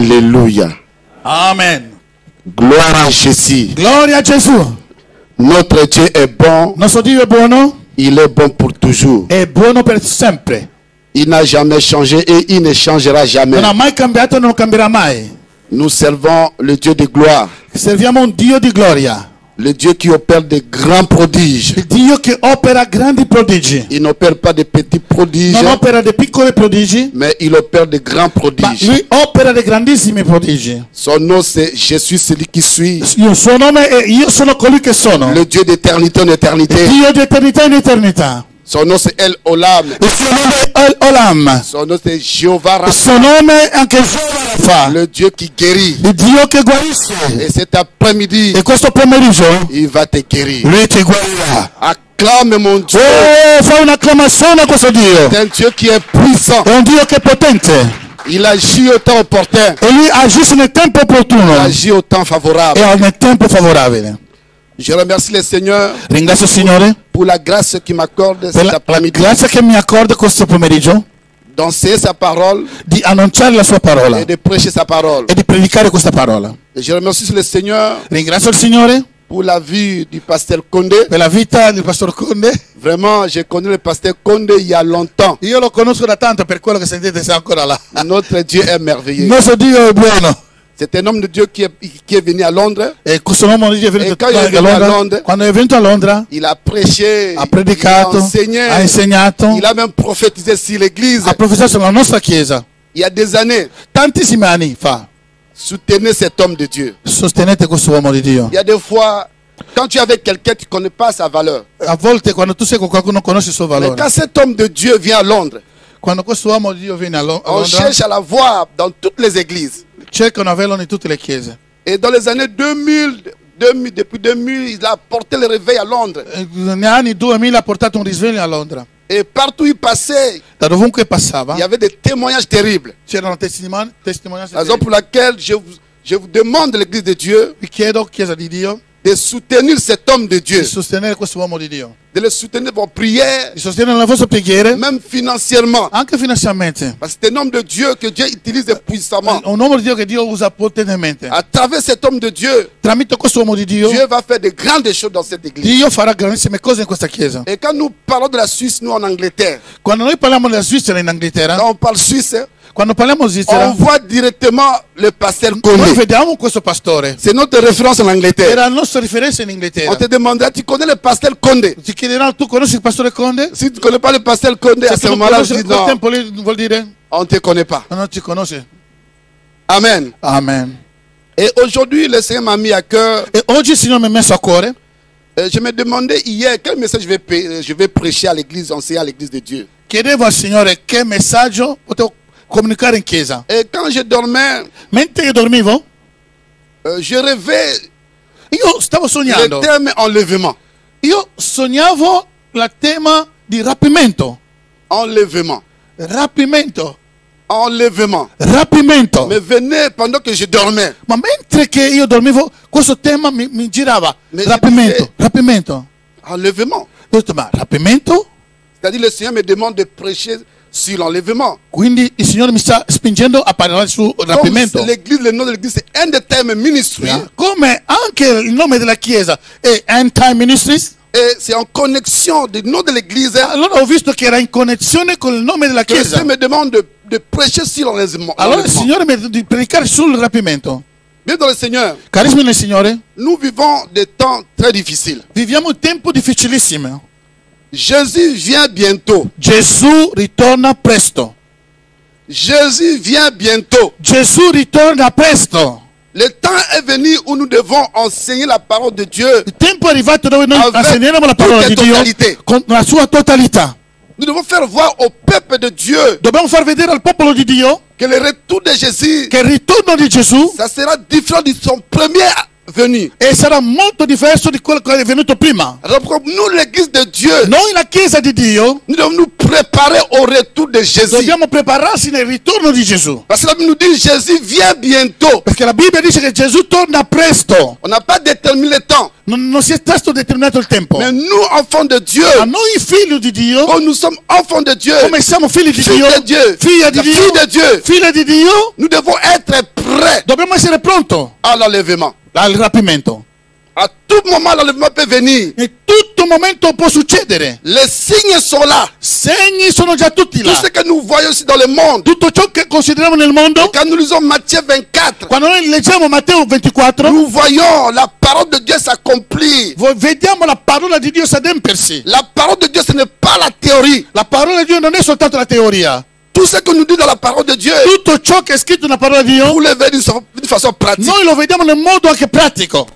Alléluia. Amen. Gloire à Jésus. Gloria a Gesù. Notre Dieu est bon. Nostro Dio è buono. Il est bon pour toujours. È buono per sempre. Il n'a jamais changé et il ne changera jamais. Non ha mai cambiato e non cambierà mai. Nous servons le Dieu de gloire. Serviamo un Dio di gloria. Le Dieu qui opère de grands prodiges. Il Dio che opera grandi prodigi. Il n'opère pas de petits prodiges, Non opera dei piccoli prodigi, mais il opère de grands ma prodiges. lui opera dei grandissimi prodigi. Son nom c'est Je suis celui qui suis. Il suo nome è Io sono colui che sono. Le Dieu d'éternité en éternité. Dio di eternità in eternità. Son nom c'est El Olam. Il suo nome è El Olam. Son nom c'est Jéhovah Il Rapha. suo nome è anche Jehovah Rapha. Le Dieu qui guérit. Il Dio che guarisce. Et cet après-midi, E questo pomeriggio il va te guérir. lui ti guarirà. Acclame mon Dieu. Oh, fai un'acclamazione a questo Dio. C'est un Dieu qui est puissant. È un Dio che è potente. Il agit au temps opportun. E lui agisce nel tempo Il opportuno agit au temps favorable. e nel tempo favorabile. Je remercie le Seigneur Ringrazio il Signore pour la grâce qu'il m'accorde per cet la après-midi grazia che mi accorda questo pomeriggio d'enseigner sa parole di annunciare la sua parola et de prêcher sa parole. e di predicare questa parola. Et je remercie le Seigneur Ringrazio il Signore pour la vie du pasteur Condé. per la vita del pastor Conde. Vraiment, j'ai connu le pasteur Condé il y a longtemps. Io lo conosco da tanto, per quello che sentite sei ancora là. Notre Dieu est merveilleux. Il nostro Dio è buono. C'est un homme de Dieu qui est venu à Londres. E questo uomo di Dio è venuto E quando è a venuto a Londra. Londra, Quando è venuto a Londra Il a prêché, ha predicato, il a enseigné, ha insegnato, il a même prophétisé sur l'église. ha professato sulla nostra chiesa. Il y a des années, Tantissimi anni fa. soutenez cet homme de Dieu. Sostenete questo uomo di Dio. Il y a des fois, quand tu es avec quelqu'un, tu ne connais pas sa valeur. A volte quando tu sei con qualcuno non conosci il suo Mais valore. quand cet homme de Dieu vient à Londres, Quando questo uomo di Dio viene a on Londra, cherche à la voir dans toutes les églises. cercano averlo in tutte le chiese. Et dans les années 2000, depuis 2000, il a porté le réveil à Londres. Negli anni 2000 ha portato un risveglio a Londra. Et partout où il passait, Da dovunque passava il y avait des témoignages terribles. c'erano testimonianze. Raison pour laquelle je vous demande, l'Église de Dieu, Vi chiedo, Chiesa di Dio, de soutenir cet homme de Dieu, di sostenere questo uomo di Dio, de le soutenir pour prière, di sostenere le vostre preghiere, même financièrement. anche finanziariamente. Parce que c'est un homme de Dieu que Dieu utilise puissamment. Un uomo di Dio che Dio usa potentemente. À travers cet homme de Dieu, Tramite questo uomo di Dio, Dieu va faire de grandes choses dans cette église. Dio farà grandissime cose in questa chiesa. Et quand nous parlons de la Suisse, nous en Angleterre, Quando noi parliamo della Svizzera in Inghilterra, quand on parle suisse, quando parliamo di on Svizzera, voit directement le pasteur noi Condé. vediamo questo pastore. C'est notre référence en Angleterre. Era la nostra riferenza in On Inghilterra. te demandera, tu connais le pasteur Condé? Ti chiederanno, tu conosci il pastore Conde? Si tu ne connais pas le pasteur Condé, à Se ce tu non moment-là, conosci je dis quel non, tempo lì vuol dire on ne te connaît pas. non ci conosce. Amen. Amen. Et aujourd'hui, le Seigneur m'a mis à cœur. E oggi il Signore mi ha messo a cuore. Je me demandais hier quel message je vais prêcher à l'église, enseigner à l'église de Dieu. Chiedevo al Signore che messaggio potevo comunicare in chiesa. Et quand je dormais, Mentre io dormivo, je rêvais io stavo le sognando. terme enlèvement. Io sognavo il tema di rapimento. Enlèvement. Rapimento. Enlèvement. Rapimento. Mais venez pendant que je dormais. Ma mentre che io dormivo, questo tema mi girava. Mi Rapimento. dice- Rapimento. Enlèvement. Ho detto, ma rapimento? C'est-à-dire le Seigneur me demande de prêcher sur l'enlèvement. Quindi il Signore mi sta spingendo a parlare sul Comme rapimento. l'église, le nom de l'église, c'est un des termes ministry. Come anche il nome della chiesa è End Time Ministries. Et c'est en connexion du nom de l'église Allora ho visto che era in connessione con il nome della que le chiesa. Seigneur me demande de prêcher sur l'enlèvement. Allora il Signore mi dice di predicare sul rapimento. Bien dans le Seigneur, Carissimi nel Signore, nous vivons des temps très difficiles. viviamo un tempo difficilissimo. Jésus vient bientôt. Gesù ritorna presto. Jésus vient bientôt. Gesù ritorna presto. Le temps est venu où nous devons enseigner la parole de Dieu. Il tempo è arrivato dove noi Avec insegneremo la parola tutte di Dio totalità. con la sua totalità. Nous devons faire voir au peuple de Dieu Dobbiamo far vedere al popolo di Dio que le retour de Jésus, che il ritorno di Gesù ça sera différent de son premier venu. e sarà molto diverso di quello che è venuto prima. Alors, comme nous, l'église de Dieu, Noi, la Chiesa di Dio, nous devons nous préparer au retour de Jésus. dobbiamo prepararsi nel ritorno di Gesù. Parce que la Bible nous dit Jésus vient bientôt. Perché la Bibbia dice che Gesù torna presto. On n'a pas déterminé le temps. Non si è stato determinato il tempo. Mais nous, enfants de Dieu, A noi figli di Dio, comme nous sommes enfants de Dieu, come siamo figli di figli Dio, de Dieu, figlia di la Dio, fille de Dieu, figlia di Dio, nous devons être prêts prêt Dobbiamo essere pronti à l'enlèvement. al rapimento. À tout moment, l'enlèvement peut venir. In tutto momento può succedere. Les signes sont là. Segni sono già tutti Tout là. ce que nous voyons aussi dans le monde. Tutto ciò che consideriamo nel mondo, Quand nous lisons Matthieu 24, quando noi leggiamo Matteo 24, nous voyons la parole de Dieu s'accomplir. vediamo la parola di Dio adempersi. La parole de Dieu, ce n'est pas la théorie. La parola di Dio non è soltanto la teoria. Tout ce que nous dit dans la parole de Dieu, Tutto ciò che è scritto nella parola di Dio, vous le verrez d'une façon pratique. noi lo vediamo nel modo anche pratico.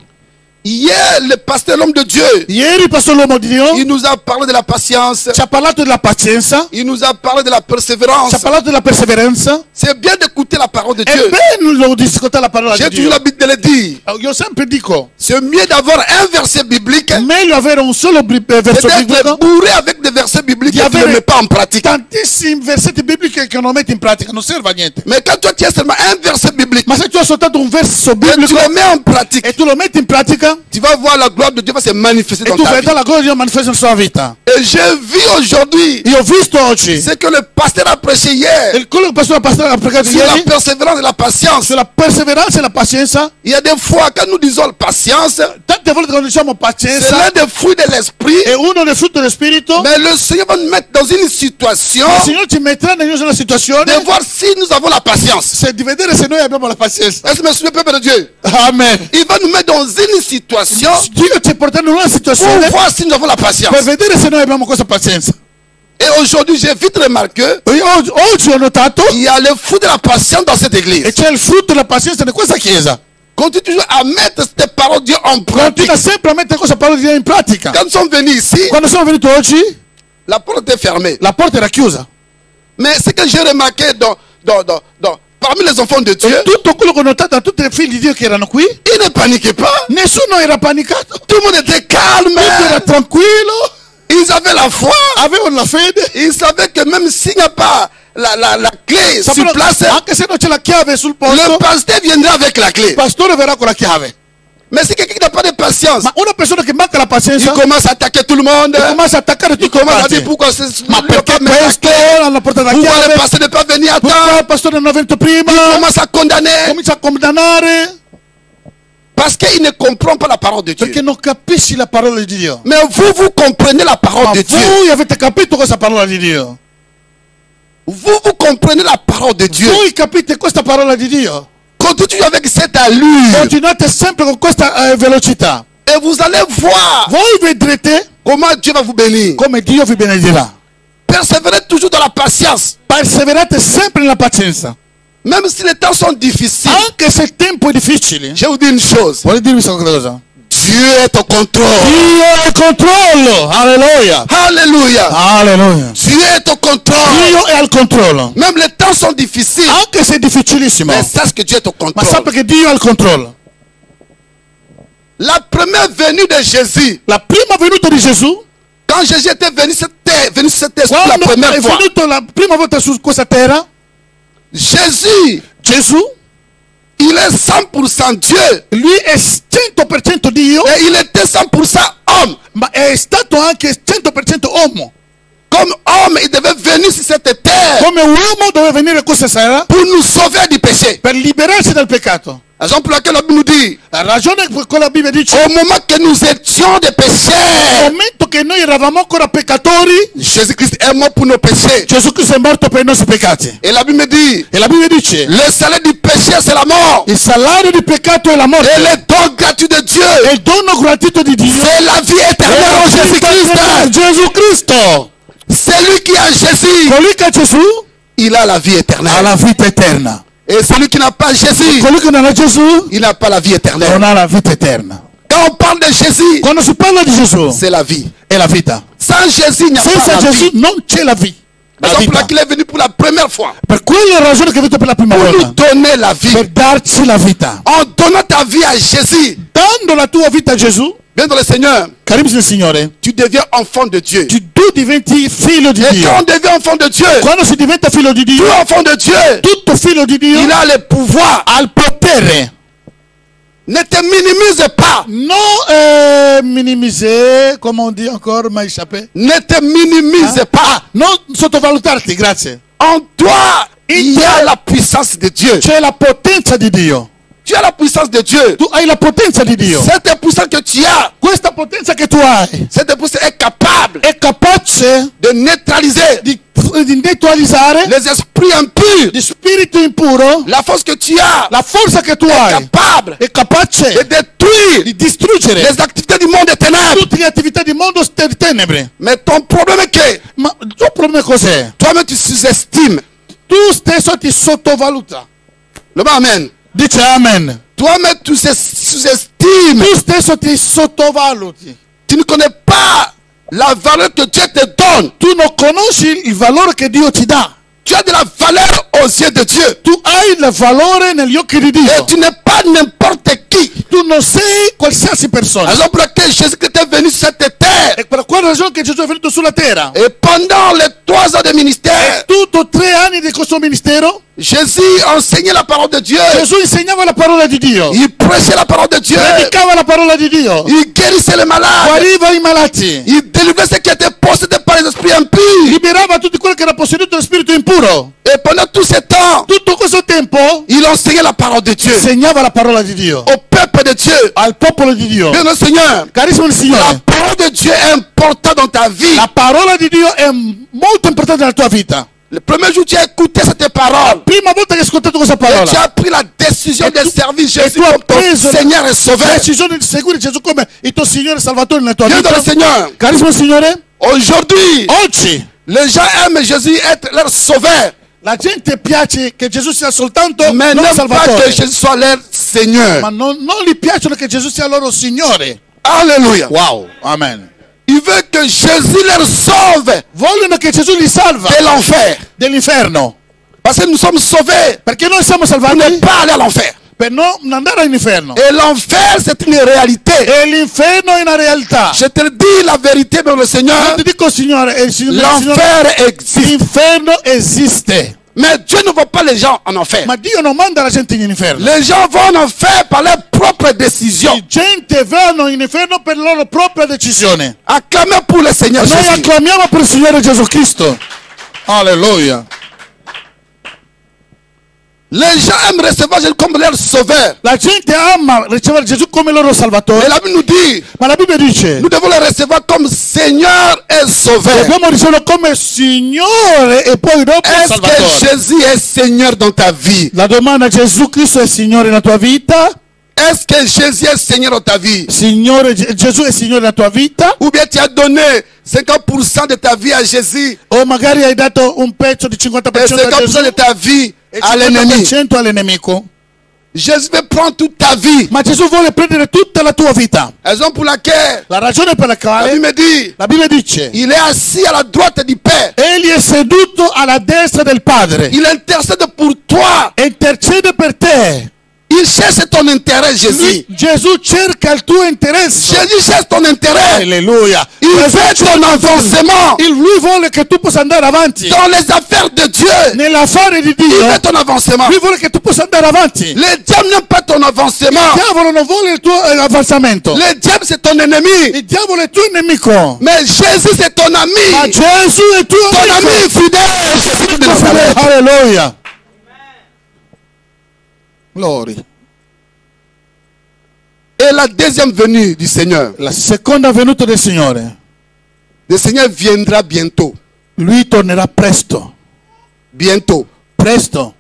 Hier, le pasteur, l'homme de Dieu, Ieri il pastore l'uomo di Dio il nous a parlé de la patience. ci ha parlato della pazienza, Il nous a parlé de la ci ha persévérance. parlato della perseveranza. C'est bien d'écouter la parole de È Dieu. bello di ascoltare la parola J'ai di toujours Dio. l'habitude de le dire. Io sempre dico, C'est mieux d'avoir un verset biblique è meglio avere un solo et verso d'être biblico, bourré avec des versets bibliques Di et tu ne avere- le mets pas en pratique. tantissimi versetti biblici che non metti in pratica, non serve a niente. Mais quand toi tu as seulement un verset biblique Ma se tu hai soltanto un verso et tu biblico le mets en pratique, e tu lo metti in pratica, tu vas voir la gloire de Dieu va se manifester e dans tu ta vie. vedrai la gloria di Dio manifesta nella sua vita. Et j'ai vu aujourd'hui Io ho visto oggi ce que le pasteur a prêché hier quello che il pastore ha pregato sur la ieri persévérance et la patience. sulla perseveranza e la pazienza. Il y a des fois quand nous disons patience, Tante volte quando diciamo c'est pazienza l'un des fruits de l'esprit, è uno dei frutti dello spirito, mais le Seigneur va nous mettre dans une situation il Signore ci metterà in una situazione de voir si nous avons la patience. di vedere se noi abbiamo la pazienza. Est-ce que me souviens, peuple de Dieu? Amen. Il va nous mettre dans une situation Dio ci porterà in una pour situazione voir si nous avons la patience. per vedere se noi abbiamo questa pazienza. Et aujourd'hui, j'ai vite remarqué Io oggi ho notato qu'il y a le fruit de la patience dans cette église. e c'è il frutto della pazienza in questa chiesa. Continue toujours à mettre cette parole de Dieu en pratique. Continua sempre a mettere questa parola di Dio in pratica. Quand nous sommes venus ici, Quando siamo venuti oggi, la porte était fermée. la porta era chiusa. Mais ce que j'ai remarqué parmi les enfants de Dieu, Tutto quello che ho notato da tutti i figli di Dio che erano qui, ils ne paniquaient pas. nessuno era panicato. Tout le monde était calme. Tutto era tranquillo, Ils avaient la foi. avevano la fede. Ils savaient que même s'il n'y a pas la clé sur Sapevano, place, anche se non c'è la chiave sul le posto, pasteur viendra avec la clé. il pastore verrà con la chiave. Mais si quelqu'un qui n'a pas de patience, Ma una persona che manca la il pazienza commence à attaquer tout le monde. comincia a attaccare Il tutti commence à quanti. dire pourquoi Ma lui perché pas mettre la questo clé. hanno portato la Pourquoi le chiave? pasteur n'est pas venu à Pourquoi temps. il pastore non è venuto prima? Il commence à condamner Comincia a condannare parce qu'il ne comprend pas la parole de perché Dieu. non capisci la parola di Dio. Mais vous comprenez la parole Ma de Dieu. voi avete capito questa parola di Dio? Vous comprenez la parole de Dieu. Voi capite questa parola di Dio? Continuez avec cette allure Continuate sempre con questa velocità. et vous allez voir Voi vedrete comment Dieu va vous bénir. come Dio vi benedirà. Persévérez toujours dans la patience. Perseverate sempre nella pazienza. Même si les temps sont difficiles. Anche se il tempo è difficile. Je vous dis une chose. Voglio dirvi questa cosa. Dieu est au contrôle. Dio è in controllo. Alleluia. Alléluia. Alleluia. Dieu est au contrôle. Dio è al controllo. Même les temps sont difficiles. Anche se è difficilissimo. Mais sache que Dieu est au Ma contrôle. sappi che Dio è al controllo. La première venue de Jésus, La prima venuta di Gesù, quand Jésus était venu sur cette terre pour la quando première è fois, venuto la prima volta su questa terra, Jésus, Gesù, il est 100% Dieu. lui è 100% Dio, Et il était 100% homme. ma è stato anche 100% uomo. Comme homme, il devait venir sur cette terre Come uomo doveva venire questa sera pour nous sauver du péché. per liberarci dal peccato. La raison pour laquelle la Bible nous dit, La ragione per cui la Bibbia dice, au moment que nous étions des nel pécheurs, momento che noi eravamo ancora peccatori, Jésus-Christ est mort pour nos péchés. Gesù Cristo è morto per i nostri peccati. Et la Bible me dit, E la Bibbia dice, le salaire du péché, c'est la mort. il salario di peccato è la morte. Et le don gratuit de Dieu, E il dono gratuito di Dio c'est la vie éternelle en è Jésus-Christ. Gesù Cristo. Celui qui a Jésus, Colui che ha Gesù il a la vie ha éternelle. la vita eterna. Et celui qui n'a pas Jésus, Colui che non ha Gesù il n'a pas la vie non éternelle. ha la vita eterna. Quand on parle de Jésus, Quando si parla di Gesù c'est la vie. è la vita. Sans Jésus, il n'y a Senza pas la Gesù vie. non c'è la vita. La raison pour laquelle il est venu pour la première fois, Per quella ragione che è venuto per la prima pour nous volta. donner la vie. Per darci la vita. En donnant ta vie à Jésus, Dando la tua vita a Gesù, viens dans le Seigneur, carissimo Signore, tu deviens enfant de Dieu. tu diventi figlio di Et Dio. quand on devient enfant de Dieu, Quando si diventa figlio di tout Dio, enfant de Dieu, tutto figlio di Dio il a le pouvoir. ha il potere. Ne te minimise pas. Non minimiser, come on dit encore, ma échappé. Ne te minimise pas. Non sottovalutarti, grazie. En toi, il y a la puissance de Dieu. c'è la potenza di Dio. Tu as la puissance de Dieu. Tu hai la potenza di Dio. Cette puissance que tu as, Questa potenza che tu hai cette puissance est capable è capace de neutraliser di neutralizzare les esprits impurs. di spirito impuro. La force que tu as La forza che tu est hai capable è capace de détruire di distruggere les activités du monde des ténèbres. tutte le attività di mondo di tenebre. Mais ton problème est que Ma il tuo problema cos'è? toi-même tu sous-estimes. Tu stesso ti sottovaluta. Le mot amen. Dice amen. Toi-même tu sous-estimes. Tu stesso ti sottovaluti. Tu ne connais pas la valeur que Dieu te donne. Tu non conosci il valore che Dio ti dà. Tu as de la valeur aux yeux de Dieu. Tu hai il valore negli occhi di Et Dio. tu n'es pas n'importe qui. Tu non sei qualsiasi persona. La raison pour laquelle Jésus-Christ est venu sur cette terre. E per quella ragione che Gesù è venuto sulla terra. Et pendant les 3 ans de ministère, Tutto 3 anni di questo ministero, Jésus enseignait la parole de Dieu. Gesù insegnava la parola di Dio. Il prêchait la parole de Dieu. Predicava la parola di Dio. Il guérissait les malades. Guariva i malati. Il délivrait ceux qui étaient possédés par les esprits impurs. Liberava tutti quelli che erano posseduti dallo spirito impuro. Et pendant tout ce temps, Tutto questo tempo il enseignait la parole de Dieu insegnava la parola di Dio au peuple de Dieu. al popolo di Dio. Bien, Seigneur, Carissimo il la Signore, parole de Dieu est importante dans ta vie. la parola di Dio è molto importante nella tua vita. Le premier jour, tu as écouté cette parole. Prima volta che hai ascoltato questa Et tu parola, as pris la décision de servir Jésus tu as comme ton preso Seigneur et la Sauveur. decisione di seguire Gesù come il tuo Signore e Salvatore nella tua Bien dans vita. le Seigneur, Carissimo Signore, aujourd'hui, oggi les gens aiment Jésus être leur Sauveur, la gente piace che Gesù sia soltanto mais non n'aime pas que Salvatore, Jésus soit leur Seigneur. ma non gli piacciono che Gesù sia loro Signore. Alléluia. Wow, amen. Il veut que Jésus leur sauve Vogliono che Gesù li salva de l'enfer. dell'inferno, Parce que nous sommes sauvés perché noi siamo pour ne salvati pas aller à l'enfer. per non andare all'inferno. Et l'enfer, c'est une réalité. E l'inferno è una realtà. Je te dis la vérité, mais le Seigneur, Ti dico Signore, l'enfer existe. l'inferno esiste. Mais Dieu ne voit pas les gens en enfer. Ma Dio non manda la gente in inferno. Les gens vont en enfer par leurs propres décisions. La gente vanno in inferno per la loro propria decisione. Acclamez pour le Seigneur Noi Jésus. acclamiamo per il Signore Gesù Cristo. Alleluia. Les gens aiment recevoir Jésus comme leur sauveur. La gente ama ricevere Gesù come loro Et Salvatore. la Bible nous dit, Ma la Bibbia dice, nous devons le recevoir comme Seigneur et Sauveur. dobbiamo riceverlo come Signore e poi dopo Est-ce Salvatore. que Jésus est Seigneur dans ta vie? La domanda è: Gesù Cristo è Signore nella tua vita? Est-ce que Jésus est Seigneur dans ta vie? Signore, Gesù è Signore nella tua vita? Ou bien tu as donné 50% de ta vie à Jésus O magari hai dato un pezzo di et 50% a 50% Gesù de ta vie e à l'ennemi? 50% all'nemico? Jésus veut prendre toute ta vie. Ma Gesù vuole prendere tutta la tua vita. Raison pour laquelle La ragione per la la quale Bible me dit, la Bibbia dice: il est assis à la droite du Père. egli è seduto alla destra del Padre Il intercède pour toi. e intercede per te. Il cherche ton intérêt, Jésus. Gesù cerca il tuo interesse. Jésus cherche ton intérêt. Alleluia. Il Gesù veut ton avancement Lui vuole che tu possa andare avanti dans les affaires de Dieu. nell'affare di Il Dio. veut ton avancement. Lui vuole che tu possa andare avanti. Le diable n'aime pas ton avancement. Il diavolo non vuole il tuo avanzamento. Le diable, c'est ton ennemi. Il diavolo è tuo nemico. Mais Jésus, c'est ton Ma ami. Gesù è tuo Ton ami amico. fidèle. Jésus de Nazareth. Alleluia. Glory. Et la deuxième venue du Seigneur. La seconda venuta del Signore. Le Seigneur viendra bientôt. Lui tornerà presto. Bientôt. Presto.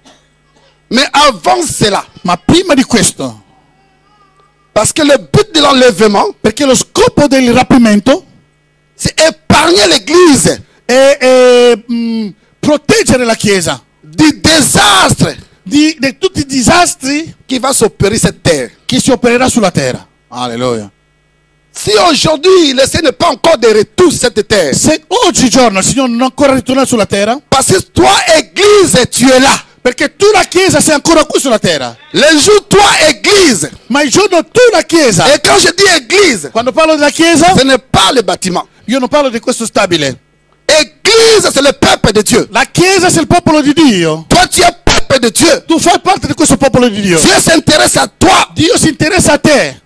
Mais avant cela, Ma prima di questo, parce que le but de l'enlèvement, perché lo scopo del rapimento c'est épargner l'Église è proteggere la Chiesa du désastre di tutti i disastri qui va s'opérer cette terre. che si opererà sulla terra. Alleluia. Si aujourd'hui le Seigneur n'est pas encore de retour sur cette terre, Se oggigiorno il Signore non è ancora ritornato sulla terra, parce que toi, Église, tu es là. perché tu la Chiesa sei ancora qui sulla terra, Le jour, toi, Église. ma il giorno tu la Chiesa, Et quand je dis Église, quando parlo della Chiesa, ce n'est pas le bâtiment. io non parlo di questo stabile. Église, c'est le peuple de Dieu. La Chiesa è il popolo di Dio. Toi, tu es peuple de Dieu. Tu fai parte di questo popolo di Dio. Dieu s'intéresse à toi Dio si interessa a te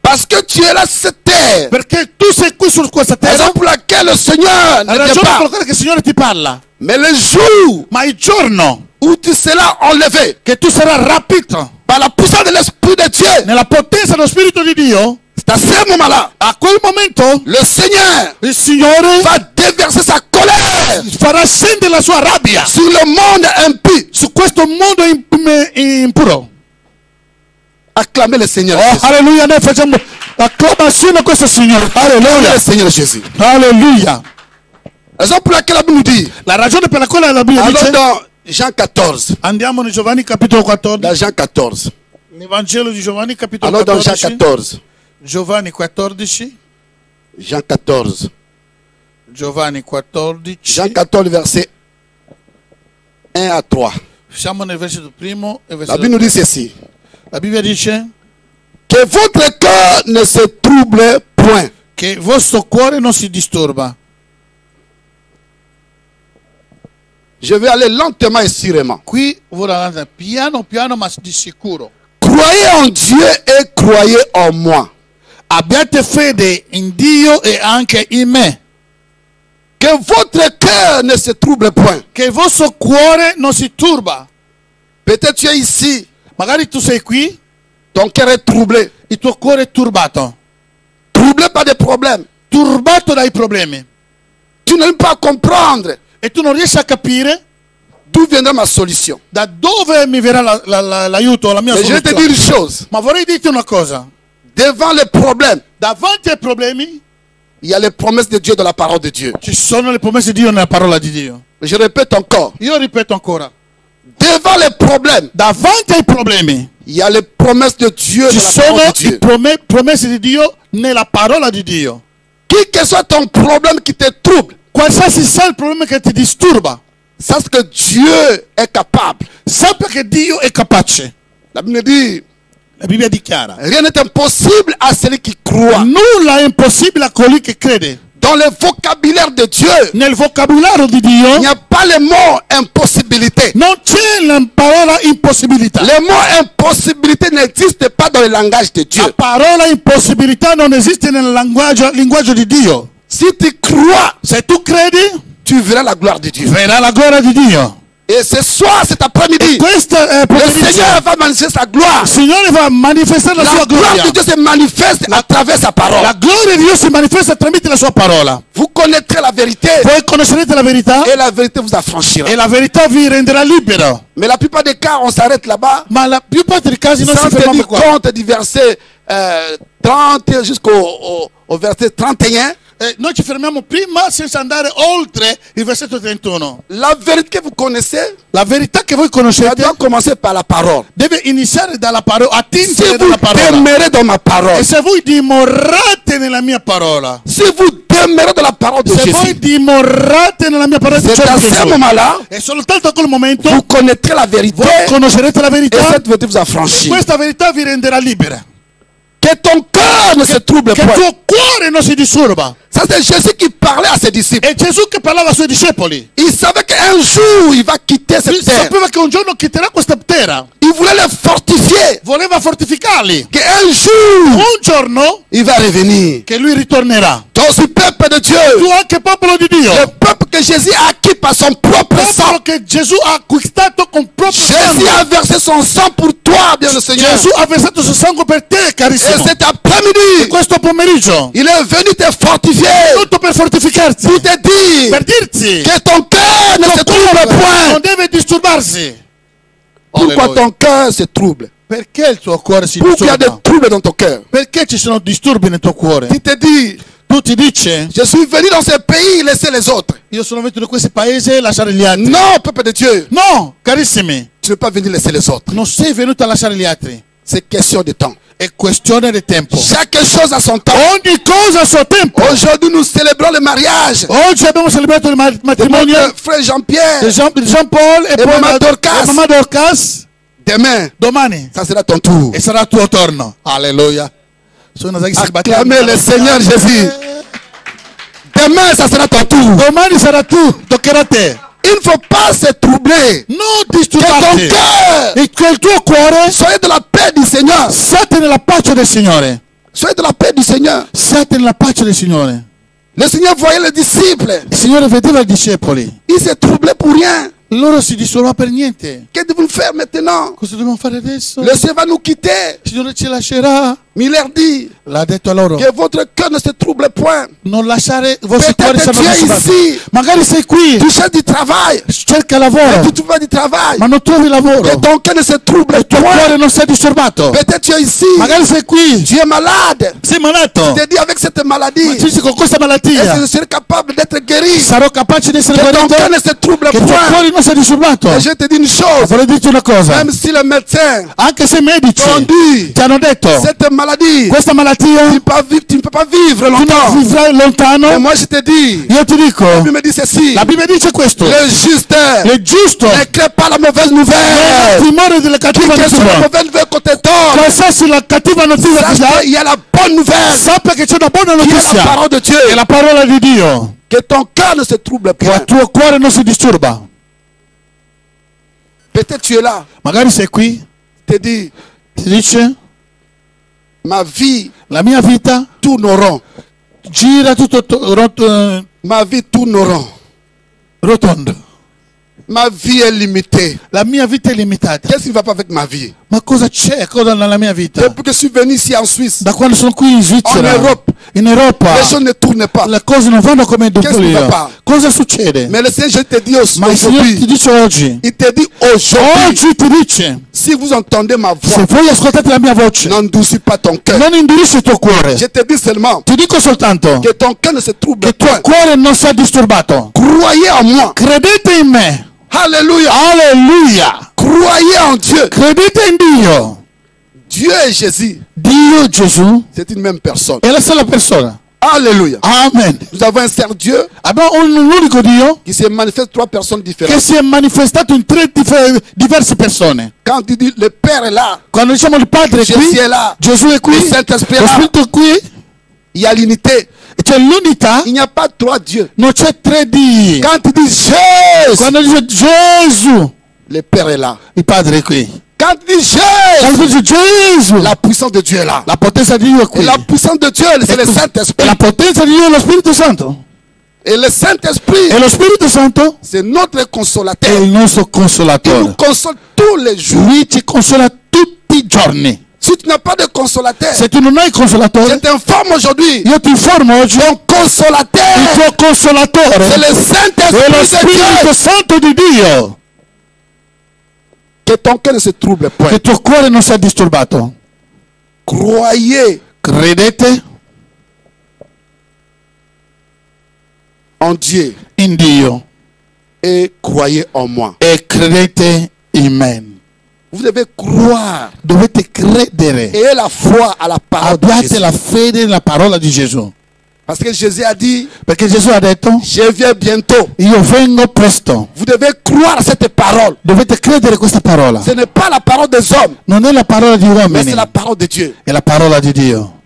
parce que tu es là sur cette terre. perché tu sei qui su questa La terra. raison pour laquelle le Seigneur La ne vient ragione per pas. la quale il Signore ti parla. Mais le jour Ma il giorno où tu seras enlevé che tu sarai rapito par la puissance de l'Esprit de Dieu. nella potenza dello Spirito di Dio, C'est à ce moment-là, a quel momento le Seigneur il Signore va déverser sa colère farà scendere la sua rabbia sur le monde impie. su questo mondo impuro. Acclamez le Seigneur Oh, Jésus. alleluia, noi facciamo acclamazione a questo Signore. Acclamez Alleluia, le Seigneur Jésus. alleluia. Raison pour laquelle la Bible nous dit, La ragione per la quale la Bibbia allons dice, dans Jean 14. andiamo in Giovanni capitolo 14, Dans Jean 14. nel Vangelo di Giovanni capitolo Allons dans Jean 14, 14. Giovanni 14, Jean 14. Giovanni 14, Jean 14, verset 1 à 3. siamo nel versetto primo e La versetto Bible nous dit ceci. La Bibbia dice Que votre cœur ne se trouble point. che il vostro cuore non si disturba. Je vais aller lentement et sûrement. Qui vorrà andare piano piano ma di sicuro. Croyez en Dieu et croyez en moi. Abbiate fede in Dio e anche in me. Que votre cœur ne se trouble point. Che il vostro cuore non si turba. Peut-être tu es ici, Magari tu sei qui, ton cœur est troublé. il tuo cuore è turbato. Troublé par des problèmes. Turbato dai problemi. Tu n'arrives pas à comprendre E tu non riesci a capire d'où viendra ma solution. da dove mi verrà l'aiuto, la mia Mais je vais te soluzione. dire une chose. Ma vorrei dirti una cosa. Devant les problèmes, Davanti ai problemi il y a les promesses de Dieu dans la parole de Dieu. ci sono le promesse di Dio nella parola di Dio. Je répète encore. Io ripeto ancora. Devant les problèmes, Davanti ai problemi il y a les promesses de Dieu ci dans la sono parole de i Dieu. promesse di Dio nella parola di Dio. Qui que soit ton problème qui te trouble, Qualsiasi sia il problema che ti disturba, sache que Dieu est capable. sappi che Dio è capace. La Bible dit, La Bibbia dichiara: rien n'est impossible à celui qui croit. nulla è impossibile a colui che crede. Dans le vocabulaire de Dieu, Nel vocabolario di il n'y Dio a pas le mot impossibilité. non c'è la parola impossibilità. Le mot impossibilité n'existe pas dans le langage de Dieu. La parola impossibilità non esiste nel linguaggio di Dio. Si tu crois, Se tu credi, tu verras la gloire de Dieu. verrà la gloria di Dio. Et ce soir, cet après-midi, Questo è le pomeriggio. Seigneur va manifester sa gloire. Il Signore va a manifestare la La sua gloire gloria. de Dieu se manifeste à travers sa parole. La gloria di Dio si manifesta tramite la sua parola. Vous connaîtrez la vérité Voi conoscerete la verità et la vérité vous affranchira. e la verità vi renderà libero. Mais la plupart des cas, on s'arrête là-bas Ma la più parte dei casi non sans si tenir fermano qua. compte du verset 30 jusqu'au verset 31. Noi ci fermiamo prima senza andare oltre il versetto 31. La vérité que vous connaissez, La verità che voi ça conoscete doit commencer par la parole. deve iniziare dalla parola, Si attingere vous dalla parola. demeurez dans ma parole, E se voi dimorate nella mia parola, si vous demeurez dans la parole de se voi Jésus, dimorate nella mia parola di c'est à ce Gesù, moment-là, e soltanto a quel momento vous connaîtrez la vérité voi conoscerete la et verità cette vérité vous e affranchit. questa verità vi renderà libera. Que ton cœur ne se trouble Che il point. tuo cuore non si disturba. Ça, c'est Jésus qui parlait à ses disciples. E Gesù che parlava ai suoi discepoli, Il savait qu'un jour, il va quitter lui cette terre. sapeva che un giorno quitterà questa terra, Il voulait les fortifier. voleva fortificarli, Qu'un jour, un giorno il va revenir. che lui ritornerà. Toi aussi, peuple de Tu Dieu, anche popolo di Dio, le peuple que Jésus a acquis par son propre sang. popolo che Gesù ha acquistato con proprio Jésus sangue. a versé son sang pour toi, bien le Seigneur. Gesù ha versato il suo sangue per te, Et carissimo. cet après-midi, Questo pomeriggio, il est venu te fortifier tutto per fortificarti, pour te dire per dirti que ton cœur ne se trouble non point. deve disturbarsi. Pourquoi Alleluia. ton cœur se trouble? Perché il tuo cuore si Pourquoi il y a des disturba? troubles dans ton cœur? Perché ci sono disturbi nel tuo cuore? Tu te dis, Tu ti dici, je suis venu dans ce pays laisser les autres. io sono venuto in questo paese e lasciare gli altri. Non, peuple de Dieu, No, carissimi, tu ne peux pas venir laisser les autres. non sei venuto a lasciare gli altri. C'est question de temps. È questione di tempo. Chaque chose a son temps. Ogni cosa a suo tempo. Aujourd'hui, nous célébrons le mariage Oggi abbiamo celebrato il de matrimonio notre frère Jean-Pierre. di Jean-Paul e poi Mamma Dorcas. Mamma Dorcas. Demain, Domani ça sera ton tour. e sarà il tuo turno. Alleluia. Sono Acclamez le Seigneur Jésus. Demain, ça sera ton tour. Domani sarà tu, toccherà a te. Il ne faut pas se troubler. Non Que ton disturbarti. cœur E che il tuo cuore soyez de la paix du Seigneur. siate nella pace del Signore. Soyez de la paix du Seigneur. Siate nella pace del Signore. Le Seigneur voyait les disciples. Il Signore vedeva i discepoli. Ils se troublaient pour rien. Loro si disturbano per niente. Que devons-nous faire maintenant? Cosa dobbiamo fare adesso? Le Seigneur va nous quitter. Il Signore ci lascerà. Mais il leur dit L'ha detto a loro. que votre cœur ne se trouble point. Non lasciare i vostri cuori Peut-être siano tu es disturbati. ici, Magari sei qui, tu cherches du travail, cerca mais lavoro, tu trouves pas du travail. ma non trovi lavoro. Que ton cœur ne se trouble Il tuo point. cuore non sei disturbato. Peut-être tu es ici, Magari sei qui, tu es malade. sei malato. Tu te dis avec cette maladie, Ci dici con questa est-ce que malattia je serai capable d'être guéri? sarò capace di essere Que ton guarito? cœur ne se trouble Che il tuo point. cuore non sia disturbato. Et je te dis une chose, Vorrei dirti una cosa. même si le médecin Anche se i medici t'ont dit ti hanno detto cette maladie, questa malattia tu ne peux pas vivre tu non longtemps. vivrai Mais lontano, moi je te dis, io ti dico, la Bible me dit ceci, la Bibbia dice questo. le juste Il giusto ne crée pas la mauvaise nouvelle. timore delle cattive Quelle que soit la notizie. mauvaise nouvelle qu'on te donne, Qualsiasi la cattiva notizia ti sache dà, qu'il y a la bonne nouvelle, sappi che c'è una buona qui est la notizia. parole de Dieu. È la parola di Dio. Que ton cœur ne se trouble Che il point. tuo cuore non si disturba. Peut-être tu es là, Magari sei qui, te dis, ti dice, ma vie la mia vita tourne rond. gira tutto Ma vie tourne rond. rotondo. Ma vie est limitée. La mia vita è limitata. Qu'est-ce qui ne va pas avec ma vie? Ma cosa c'è? Cosa nella mia vita? Depuis que je suis venu ici en Suisse, Da quando sono qui in Svizzera, En Europe. in Europa, les choses ne tournent pas. le cose non vanno come Qu'est-ce qui va voglio. pas? Cosa succede? Mais le Seigneur, je te dis Ma il Signore ti aujourd'hui, dice oggi, il te dit aujourd'hui, oggi ti dice, si vous entendez ma voix, se voi ascoltate la mia voce, n'endurcis pas ton cœur. non indurisci il tuo cuore. Je te dis seulement Ti dico soltanto que ton cœur ne se trouble che il tuo point. cuore non sia disturbato. Croyez en moi. Credete in me. Alléluia. Alleluia. Croyez en Dieu. Credete in Dio. Dieu et Jésus, Dio Gesù c'est une même personne. è la stessa persona. Alléluia. Amen. Nous avons un seul Dieu Abbiamo un unico Dio qui se manifeste trois personnes che différentes. si è manifestato in tre diverse persone. Quand tu dis le Père est là, Quando diciamo il Padre è qui, Jésus est là, Gesù è qui, il Saint-Esprit lo è là, Spirito è qui, il y a l'unité. e c'è l'unità, Il n'y a pas trois dieux. non c'è tre Dii. Quand tu dis Jésus, Quando dice Gesù, le Père est là. il Padre è qui. Quand tu dis Quando Jésus, dice Gesù, la puissance de Dieu est là. la potenza di Dio è Et qui. la puissance de Dieu, c'est le E Saint-Esprit. la potenza di Dio è lo Spirito Santo. Et le Saint-Esprit, E lo Spirito Santo c'est notre è consolateur. il nostro Il nous consolatore. console tous les jours. Lui ci consola tutti i giorni. Si tu n'as pas de consolateur, Se tu non hai je consolatore, t'informe aujourd'hui, io ti informo oggi, ton il consolateur, tuo consolatore c'est le è lo Saint-Esprit de Spirito Dieu. Santo di Dio. Que ton cœur ne se trouble Che point. il tuo cuore non sia disturbato. Croyez Credete en Dieu in Dio et croyez en moi. e credete in me. Vous devez croire Dovete credere. et la foi à la parole de Abbiate Jésus. la fede nella parola di Gesù. Parce que Jésus a dit, Perché Gesù ha detto, je viens bientôt. io vengo presto. Vous devez croire à cette parole. Dovete credere questa parola. Ce n'est pas la parole des hommes, Non è la parola di mais uomini, c'est la parole de Dieu. è la parola di Dio.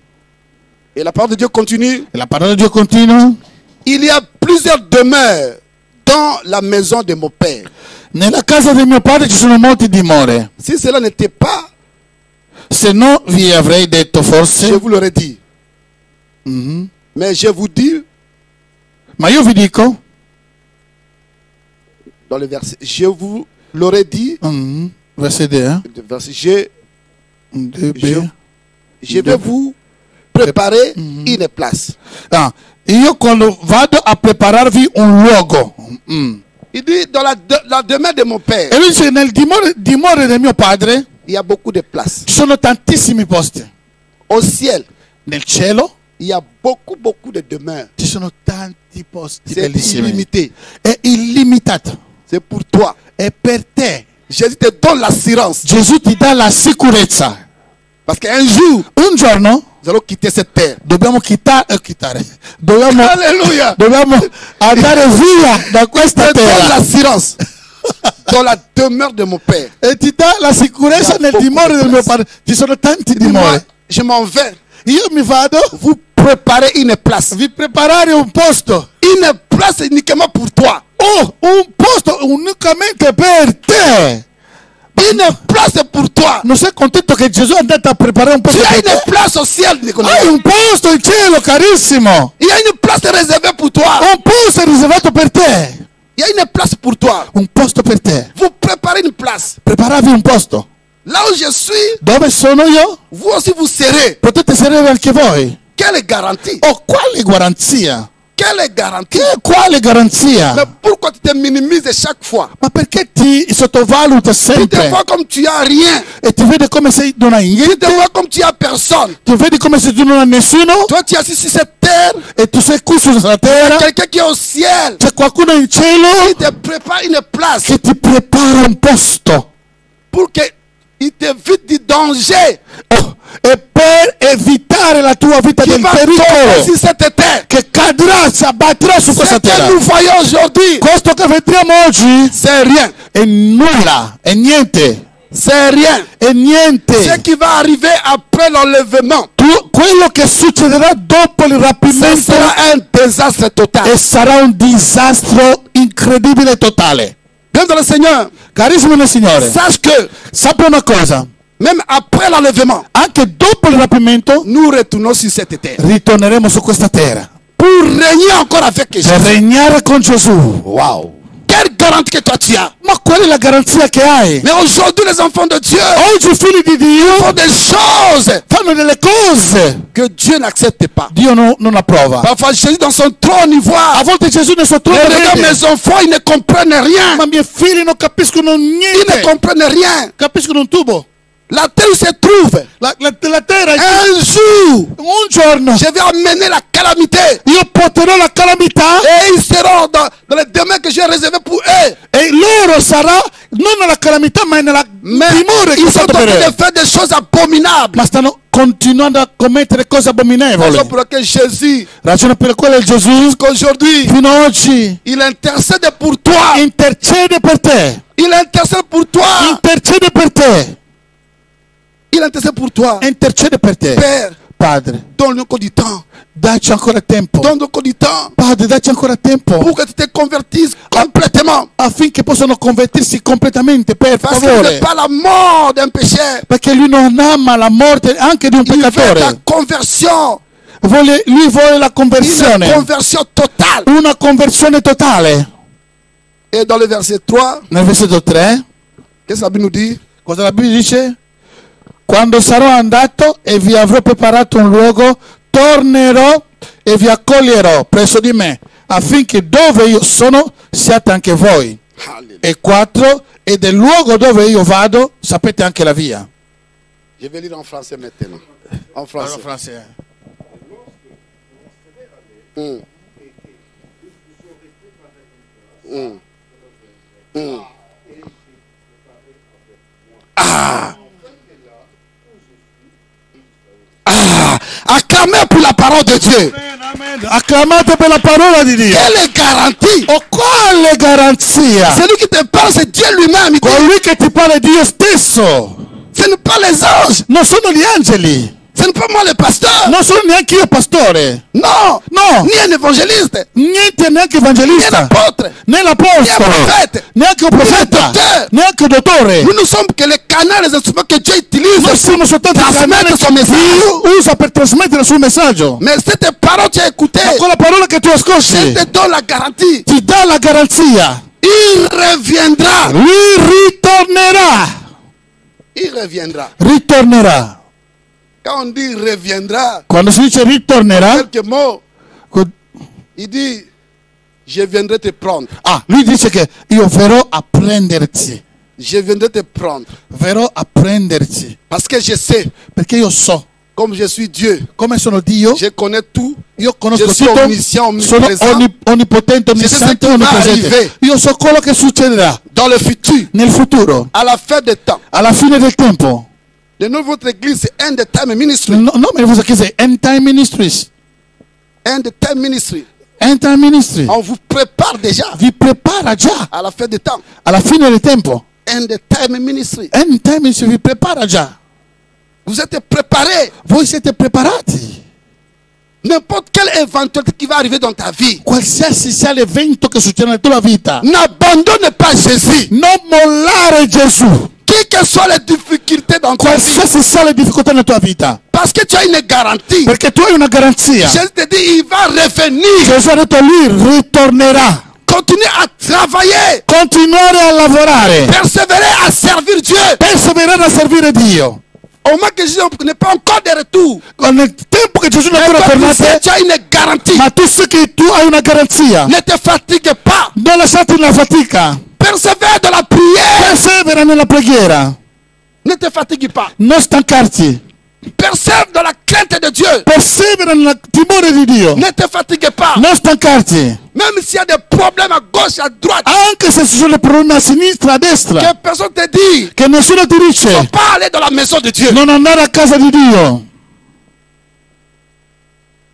Et la parole de Dieu continue. E la parola di Dio continua. Il y a plusieurs demeures dans la maison de mon Père. Nella casa del mio padre ci sono molti dimore. Si cela n'était pas, Se no vi avrei detto je forse. vous l'aurais dit. Mais je vous dis, Ma io vi dico, dans le verset, je vous l'aurais dit, verset 2, le verset, je Je- vais vous préparer une place. Ah, io quando vado a prepararvi un luogo. Il dit, dans la demeure de mon Père, E lui dice, nel dimore del mio padre il y a beaucoup de places. ci sono tantissimi posti. Au ciel, Nel cielo il y a beaucoup de demeures. ci sono tanti posti C'est bellissimi. illimité. È illimitato. C'est pour toi. È per te. Jésus te donne l'assurance. Gesù ti dà la sicurezza. Parce qu'un jour, Un giorno nous allons quitter cette terre. dobbiamo dobbiamo Alléluia. andare via da questa Je te donne terra. l'assurance. Dans la demeure de mon Père. E ti dà la sicurezza nel dimore del mio padre. Ci sono tanti Dis-moi, dimori. je m'en vais. Io mi vado, Vous préparez une place. vi preparare un posto. Une place uniquement pour toi. Oh, un posto unicamente per te. Une place pour toi. Non sei contento che Gesù è andato a preparare un Tu posto as per une te? place au ciel, Nicolas. Hai un posto in cielo, carissimo. Il y a une place réservée pour toi. Un posto è riservato per te. Il y a une place pour toi. un posto per te. Vous préparez une place. Preparavi un posto. Là où je suis, Dove sono io? vous aussi vous serez. Potete sedere anche voi. Quelle garantie? Oh, quale garanzia? Quelle garantie? Quale garanzia? Mais pourquoi tu te minimises chaque fois? Ma perché ti sottovaluta Tu te sempre vois comme tu as rien. e ti vedi come se non hai Tu niente? te vois comme tu as personne. Ti vedi come se tu non hai nessuno? Toi, tu es assis sur cette terre. E tu sei qui sulla terra? Quelqu'un qui est au ciel. C'è qualcuno in cielo Il te prépare une place che ti prepara un posto. pour qu'il t'évite du danger Oh, e per evitare la tua vita qui del va tomber pericolo sur cette terre. che cadrà, si abbatterà su Ce questa que terra. nous voyons aujourd'hui, Questo che vediamo oggi c'est rien. è nulla, è niente, C'est rien. è Ce niente. qui va arriver après l'enlèvement, Quello che succederà dopo il ce rapimento sera un désastre total. e sarà un disastro incredibile e totale. Bien dans le Seigneur, Carissimo nel Signore, sache que sappia una cosa, même après l'enlèvement, anche dopo il rapimento nous retournons sur cette terre ritorneremo su questa terra pour régner encore avec per Jésus. regnare con Gesù. Wow. Quelle garantie que toi tu as. Ma qual è la garanzia che hai? Mais aujourd'hui, les enfants de Dieu Oggi i figli di Dio font des choses fanno delle cose que Dieu n'accepte pas. Dio non approva. Parfois, Jésus dans son trône, il voit. A volte Gesù nel suo trono Regarde vede, mes enfants, ils ne comprennent rien. ma i miei figli non capiscono Ils ne niente, comprennent rien. capiscono un tubo. La terre où se trouve, La terra, un jour, un giorno je vais amener la calamité. io porterò la calamità Et ils seront dans les domaines que j'ai réservés pour eux. e loro sarà non nella calamità ma nella Mais timore che ils ho sont en fatto train per de loro. faire des choses abominables. Ma stanno continuando a commettere cose abominevoli. Raison pour laquelle Jésus, Ragione per la quale Gesù qu'aujourd'hui, fino ad oggi il intercède pour toi. intercede per te. Il intercède pour toi. Intercede per te. Il intercède pour toi. Intercede per te. Père, Padre, donne-nous encore du temps. dacci ancora tempo. Donne-nous encore du temps Padre, dacci ancora tempo pour que tu te convertisses complètement. affinché possano convertirsi completamente, per Parce qu'il n'est favore. pas la mort d'un pécheur. Perché lui non ama la morte anche di un Il veut ta peccatore. conversion. Lui vuole la Une conversione. conversion totale. Una conversione totale. Et dans le verset 3, Nel versetto 3, qu'est-ce que la Bible nous dit? cosa la Bibbia dice? Quando sarò andato e vi avrò preparato un luogo, tornerò e vi accoglierò presso di me, affinché dove io sono siate anche voi. Alléluia. E 4, e del luogo dove io vado sapete anche la via. Je vais lire en français maintenant. En français. Acclamez pour la parole de Dieu. Acclamate per la parola di Dio. Quelle garantie! O quale garanzia? Celui qui te parle, c'est Dieu lui-même. Il dit, Colui che ti parla è Dio stesso. ce n'est pas les anges. Non sono gli angeli. Ce n'est pas moi le pasteur. Non sono neanche io pastore. Non. No. Ni un évangéliste. Niente neanche Ni un evangelista. apôtre. Né l'apostolo. Ni un prophète. Neanche un profeta. dottore. Neanche un dottore. Nous ne sommes que les canaux, les instruments que Dieu utilise Noi siamo soltanto il canale trasmettere son che messaggio. Dio usa per trasmettere il suo messaggio. Mais cette parole tu as écouté, Ma quella parola che tu je ascolti te donne la garantie. ti dà la garanzia. Il reviendra. Lui ritornerà. Il reviendra. Ritornerà. Quand on dit reviendra, Quando si dice ritornerà, quelques mots, il dit, je viendrai te prendre. lui dice che io verrò a prenderti. Je viendrai te prendre. Verrò a prenderti. Parce que je sais, Perché io so, comme je suis Dieu, come sono Dio, je connais tout. io conosco Je suis tutto, omniscient, sono omnipresent. onnipotente, Je sais ce onnisciente, qui va onnipresente. arriver. Io so quello che succederà Dans le futur, nel futuro, à la fin des temps. alla fine del tempo. Le nom de votre église, c'est un des time ministry. No, nome di vostra chiesa è End Time Ministries. Un des time ministry. End Time Ministry. On vous prépare déjà Vi prepara già à la fin des temps. alla fine del tempo. Un des time ministry. End Time Ministry vi prepara già. Vous êtes préparés. Voi siete preparati. N'importe quelle éventualité qui va arriver dans ta vie. Qualsiasi sia l'evento che succede nella tua vita, N'abandonne pas Jésus. non mollare Gesù. Quelles que soient les difficultés dans ta vie. Qualsiasi sia le difficoltà nella tua vita, Parce que tu as une garantie. perché tu hai una garanzia. Jésus te dit, il va revenir Gesù ha detto lui ritornerà. Continuez à travailler. continuare a lavorare, Persévérer à servir Dieu. perseverare a servire Dio. Au moment que Jésus n'est pas encore de retour. Nel tempo che Gesù non è Mais ancora comme tu sais, tornato, tu as une garantie. ma tu sai che tu hai una garanzia. Ne te fatigue pas. Non lasciarti nella fatica, Persévère dans la prière. persevera nella preghiera, Ne te fatigue pas. non stancarti, Persévère dans la crainte de Dieu. persevera nel timore di Dio, Ne te fatigue pas. non stancarti, Même s'il y a des problèmes à gauche, à droite, anche se ci sono dei problemi a sinistra, a destra, que personne te dit, che nessuno ti ne dice faut pas aller dans la maison de Dieu. non andare a casa di Dio.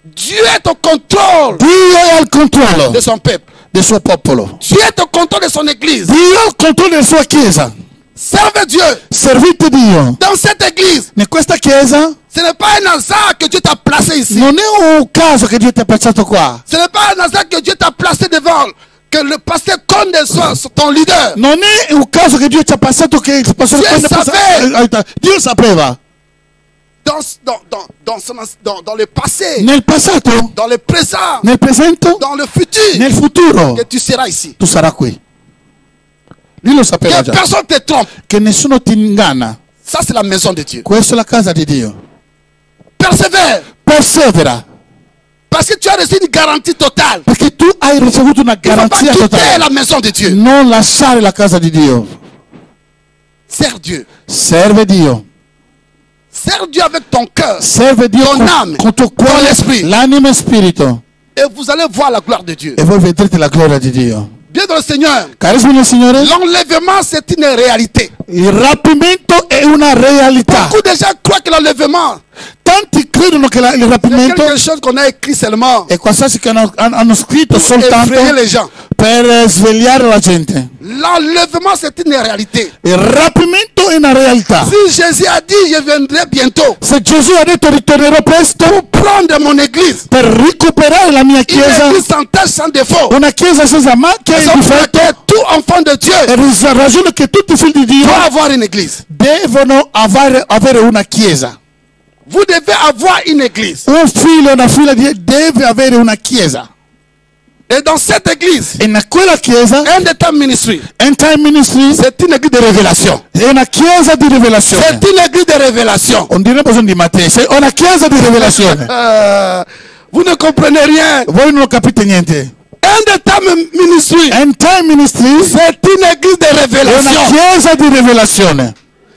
Dieu est au contrôle Dio è al controllo de son peuple. del suo popolo. Dieu est au contrôle de son église. Dio è al controllo della sua chiesa. Servez Dieu. Servite Dio. Dans cette église, In questa chiesa ce n'est pas un hasard que Dieu t'a placé ici. non è un caso che Dio ti ha piazzato qua. Ce n'est pas un hasard que Dieu t'a placé devant, que le pasteur Conde soit ton leader. Non è un caso che Dio ci ha passato che il pastore Dio sapeva. Dio sapeva. Dans le passé, Nel passato, dans le présent, nel presente, dans le futur, nel futuro que tu seras ici. tu sarai qui. Lui lo sapeva Que già. personne te trompe. Che nessuno ti inganna. Ça, c'est la maison de Dieu. Questa è la casa di Dio. Persévère. Persevera. Parce que tu as reçu une garantie totale. Perché tu hai ricevuto una Tu ne vas pas garanzia quitter totale. la maison de Dieu. Non lasciare la casa di Dio. Sers Dieu. Serve Dio. Sers Dieu avec ton cœur Serve Dio Ton âme, con tuo ton cuore, esprit. l'anima e spirito. et vous allez voir la gloire de Dieu. E voi vedrete la gloria di Dio. Bien dans le Seigneur, Carissimi nel Signore, l'enlèvement c'est une réalité. il rapimento è una realtà. Beaucoup de gens croient que l'enlèvement Tanti credono che il c'est rapimento quelque chose qu'on a écrit seulement è qualcosa che hanno scritto pour soltanto effrayer les gens. per svegliare la gente. L'enlèvement c'est une réalité. Il rapimento è una realtà. Si Jésus a dit je viendrai bientôt Se Gesù ha detto ritornerò presto prendre mon église, per recuperare la mia une chiesa, église sans tache, sans défaut, una chiesa senza macchia e raison pour difetto, laquelle tout enfant de Dieu è ragione che tutti i figli di Dio doit avoir une église. devono avere una chiesa. Vous devez avoir une église. Un figlio e una figlia deve avere una chiesa. Et dans cette église, E in quella chiesa, un des temps ministry, End Time Ministry, c'est une église de révélation. è una chiesa di rivelazione. C'est une église de révélation. Non dire bisogno di Matteo, è una chiesa di rivelazione. Vous ne comprenez rien. Voi non capite niente. Un des temps ministry, End Time Ministry c'est une église de è una révélation. chiesa di rivelazione.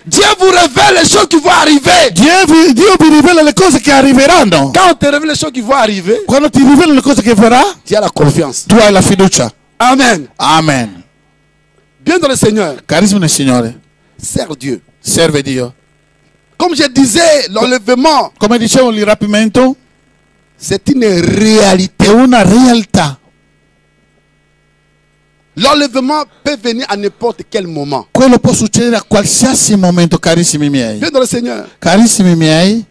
Dieu vous révèle les choses qui vont arriver. Dio vi rivela le cose che arriveranno. Quand on te révèle les choses qui vont arriver, Quando ti rivela le cose che farà, tu as la confiance. tu hai la fiducia. Amen. Amen. Bien dans le Seigneur, Carissimo nel Signore, sers Dieu. serve Dio. Comme je disais, l'enlèvement, Come dicevo, il rapimento c'est une réalité. è una realtà. L'enlèvement peut venir à n'importe quel moment. Quello può succedere a qualsiasi momento, carissimi miei. Bien dans le Seigneur, Carissimi miei,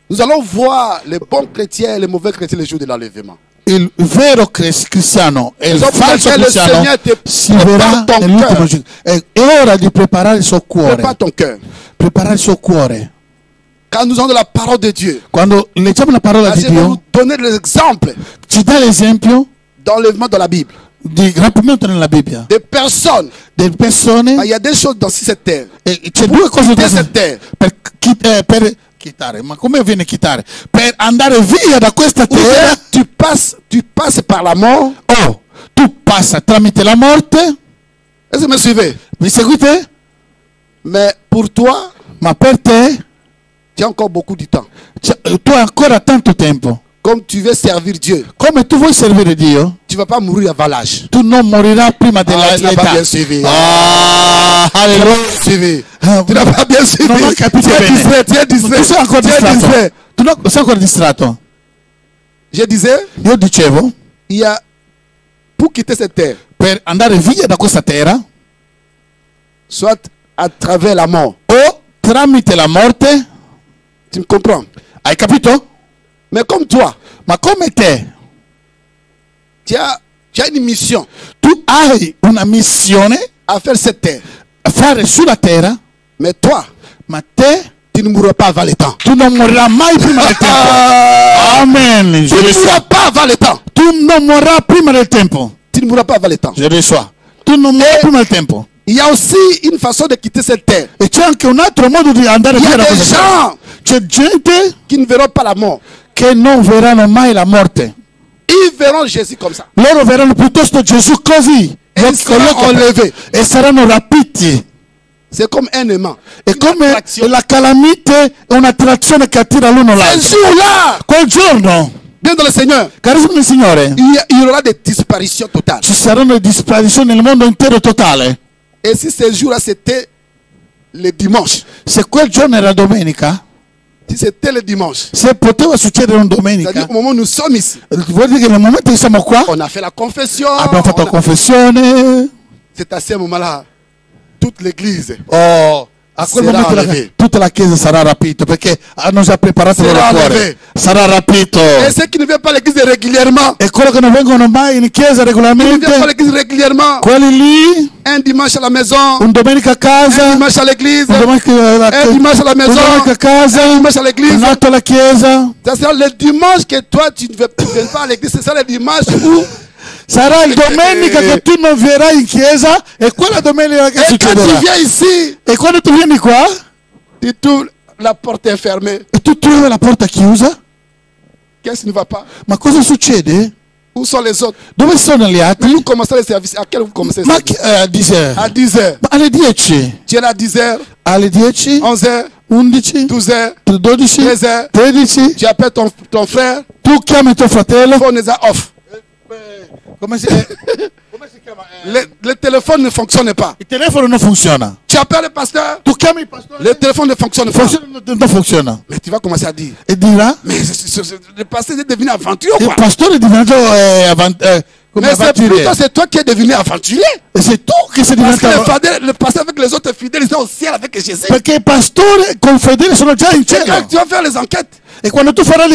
nous allons voir les bons chrétiens et les mauvais chrétiens le jour de l'enlèvement. il vero cristiano e il Esatto, falso perché il cristiano Signore ti si verrà prepara ton nell'ultimo cœur. giorno. È ora di preparare il suo Prépare cuore. ton cœur. Preparare il suo cuore. Quand nous avons de la parole de Dieu, Quando leggiamo la parola di je vais vous Dio, donner l'exemple ci dà l'esempio d'enlèvement dans la Bible. di rapimento nella Bibbia. Des personnes. Delle persone, Il y a des choses dans cette terre. e c'è due cose da Questa terra. per chittare. Ma come viene chittare? Per andare via da questa Ou bien terra, tu passes par la mort. o tu passa tramite la morte. Est-ce que vous me suivez? Mi seguite? Mais pour toi, Ma per te, tu as encore beaucoup de temps. tu hai ancora tanto tempo. Comme tu veux servir Dieu, Come tu vuoi servire Dio, tu ne vas pas mourir avant l'âge. tu non morirai prima Tu n'as pas dell'età. bien suivi. Ah, Tu n'as alleluia. pas bien suivi. Tu n'as pas bien suivi. Non ho capito Tu es bene. distrait, tu es Tu sei distrait. ancora Tu es distratto. distrait. Tu sei ancora distratto. Je disais, Io dicevo, il y a, pour quitter cette terre, per andare via da questa terra, soit à travers la mort. o tramite la morte, Tu me comprends? hai capito? Mais comme toi, Ma come te, tu as une mission tu hai una missione à faire cette terre. a fare sulla terra, Mais toi, ma te, tu ne mourras pas avant le temps. tu non morirai mai prima del tempo. Amen. Tu ne mourras pas avant le temps. Tu non morirai prima del tempo. Tu Tu ne mourras pas avant le temps. Je reçois. Tu non muori prima del tempo. Il y a aussi une façon de quitter cette terre. E c'è anche un altro modo di andare Il y via a da des questa terra. gens C'è gente qui ne verront pas la mort. che non vedranno mai la morte. Ils verront Jésus comme ça. Loro verranno piuttosto Gesù così, E con saranno gli occhi aperti, enlevés. e saranno rapiti. C'est comme un aimant. È Une come attraction. la calamite è un'attrazione che attira l'uno Ce l'altro. jour-là, Quel giorno, bien dans le Seigneur, carissimo il Signore, il y aura des disparitions totales. ci saranno disparizioni nel mondo intero totale. Et si ce jour-là, c'était le dimanche, Se quel giorno era domenica, si c'était le dimanche, se poteva succedere una domenica, c'est-à-dire au moment où nous sommes ici, vuol dire che nel momento che siamo qua, on a fait la confession, abbiamo fatto on la a- confessione, c'est à ce moment-là, toute l'église a quel sarà momento enlevé. tutta la chiesa sarà rapita perché hanno già preparato il loro Sarà cuore. enlevé. Sarà rapito. Et ceux qui ne viennent pas à l'église régulièrement, E quello che non vengono mai in chiesa qui ne viennent pas à regolarmente, l'église régulièrement, quelli lì, un dimanche à la maison, un domenica a un casa, dimanche à l'église, un domenica un dimanche à la un maison, domenica a casa, un dimanche à l'église. un altro alla chiesa. Ça sera le dimanche que toi tu ne viens pas à l'église, c'est ça le dimanche où, Sarà il domenica che tu non verrai in chiesa e quella domenica che et quand tu succederà. viens ici, E quando tu vieni qua tu trouves la porte est fermée. e tu trovi la porta chiusa, Qu'est-ce qui ne va pas? ma cosa succede? Où sont les autres? Dove sono gli Mais altri? vous commencez le service. À quelle heure vous commencez le Ma service? a 10 À 10 heures. Ma alle 10? Tu es là à 10 heures, Alle 10? 11 heures, 11? 12 heures, 12? 13 heures. 13? Tu appelles ton frère, Tu chiami tuo fratello? phone est off. Come si chiama? Le téléphone ne fonctionne pas. Il telefono non funziona. Tu appelles le pasteur, Tu chiami il pastore? le téléphone ne fonctionne pas. Non funziona. Mais tu vas commencer à dire, E dirà? mais le pasteur est devenu aventurier ou Il quoi? pastore è diventato come Mais c'est avventuriero. plutôt c'est toi qui es devenu aventurier. E sei tu che sei Parce que diventato... le pasteur avec les autres fidèles, ils sont au ciel avec Jésus. Perché il pastore con i fedeli sono già in Et quand cielo. tu vas faire les enquêtes, E quando tu farai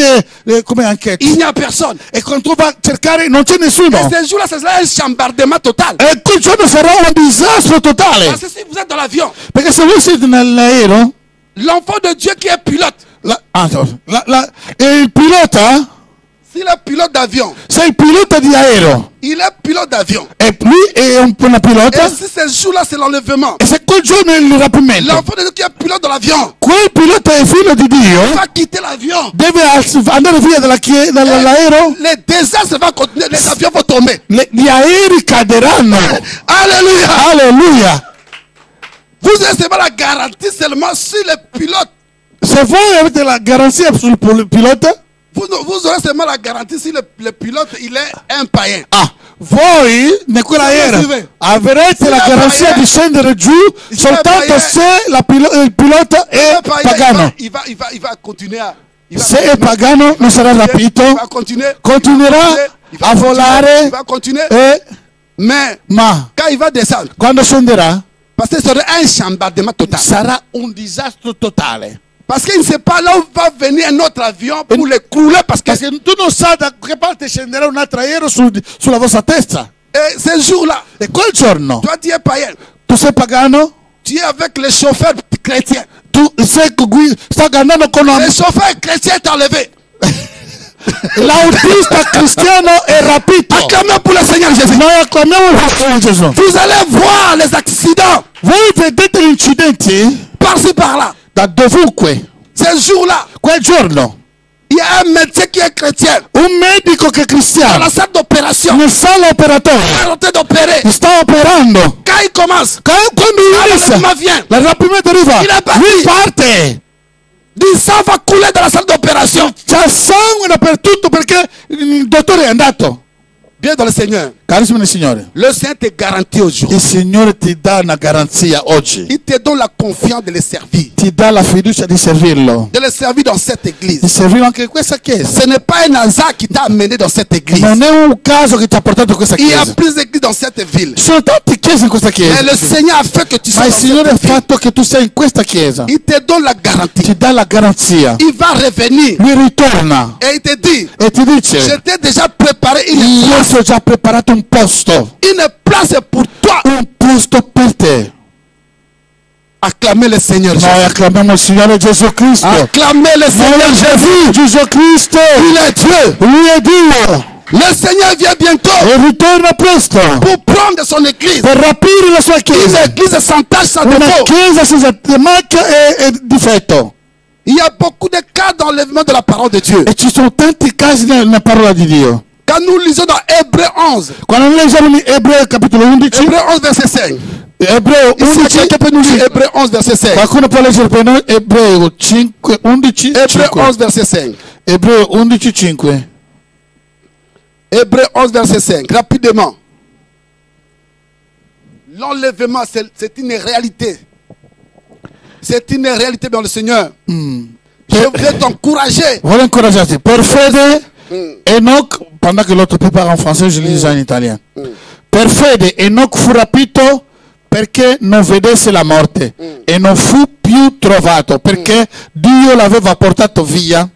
come enquête, il n'y a personne. e quando tu vai a cercare non c'è nessuno. Et ce jour-là, c'est un chambardement total. E quel giorno sarà un disastro totale. Parce que si vous êtes dans l'avion, Perché se voi siete nell'aereo, l'enfant de Dieu qui est pilote, e il pilota, s'il est pilote d'avion, sei il pilota di aereo, il est pilote d'avion. e lui è una pilota, Et si ce jour-là, c'est l'enlèvement, e se quel giorno è il rapimento, l'enfant de Dieu qui est pilote de l'avion quel pilota è figlio di Dio, va quitter l'avion. deve andare via dall'aereo, Les désastres vont continuer, les avions vont tomber. gli aerei caderanno. Alléluia. Alleluia! Vous avez seulement la garantie seulement sur le pilote. Se voi avete la garanzia sul pilota, Vous aurez seulement la garantie si le pilote il est un païen. voi in quell'aereo avrete la garanzia di scendere giù soltanto se il pilota è Un païen, pagano. il va continuer à. Se è pagano non sarà rapito, Il va continuer. continuerà Il va a continuer, volare, il va continuer. Mais ma quand il va descendre, quando scenderà parce que ce sera un chambardement total. sarà un disastro totale. Parce qu'il ne sait pas là où va venir un autre avion pour le couler. Parce que Perché tu non sai da che parte scenderà un altro aereo sulla vostra testa. et ce jour-là, E quel giorno toi tu es païen. tu sei pagano, Tu es avec les chauffeurs chrétiens. tu stai andando con Les chauffeurs chrétiens est enlevé. l'autista cristiano è rapito. Acclamez pour le Seigneur Jésus. Noi acclamiamo il Signore Gesù. Vous allez voir les accidents Voi vedete gli incidenti par-ci par-là. da dovunque. Ce jour-là, Quel giorno il y a un médecin qui est chrétien. un medico che è Dans la cristiano salle d'opération, nel sala operatore il est en train d'opérer. sta operando. Quand il commence, Quando inizia l'enlèvement vient. il rapimento arriva, Il è partito. lui parte. Du sang va couler dans la salle d'opération. C'è sangue dappertutto perché il dottore è andato. Bien dans le Seigneur. Carissimo nel Signore, Le Saint te garantit aujourd'hui. il Signore ti dà una garanzia oggi. Il te donne la confiance de le servir. Ti dà la fiducia di servirlo. De le servir dans cette Di église. servirlo anche in questa chiesa. Ce n'est pas un hasard qui t'a amené dans cette église. Non è un caso che ti ha portato in questa Il y a chiesa. plus d'églises dans cette ville. Ci sono tante chiese in questa chiesa. Mais le Seigneur a fait que tu sois Ma il dans Signore ha cette ville. fatto che tu sei in questa chiesa. Il te donne la garantie. Ti dà la garanzia. Il va revenir Lui ritorna et il te dit, e ti je dice: t'ai déjà préparé une io place. ti ho già preparato un posto. Une place pour toi. Un posto per te. Acclamez le Seigneur Noi Jésus. acclamiamo il Signore Gesù Cristo. Acclamez le Seigneur Jésus. Gesù Cristo. Il est Dieu. Lui è Dio. Le Seigneur vient bientôt e ritorna presto pour prendre son église. per rapire la sua Une chiesa. église sans tache, sans Una défaut. chiesa senza macchia e difetto. Il y a beaucoup de cas d'enlèvement de la parole de Dieu. E ci sono tanti casi nella parola di Dio. Quand nous lisons dans Hébreu 11, Quando noi leggiamo in Ebrei capitolo 11, Hébreu 11 verset 5. Ebreo Ici, 11, quelqu'un peut nous lire Hébreu 11 verset 5. qualcuno può leggere per noi Ebreo 5, 11, Hébreu 5. 11 verset 5. Ebreo 11, 5. Hébreu 11 verset 5. Rapidement. L'enlèvement, c'est une réalité. C'est une réalité dans le Seigneur. Je voudrais t'encourager. Voglio incoraggiarti. Per fede, Enoch, pendant que l'autre prépare en français, je lis en italien. Per fede, Enoch fu rapito perché non vedesse la morte e non fu più trovato perché Dio l'aveva portato via.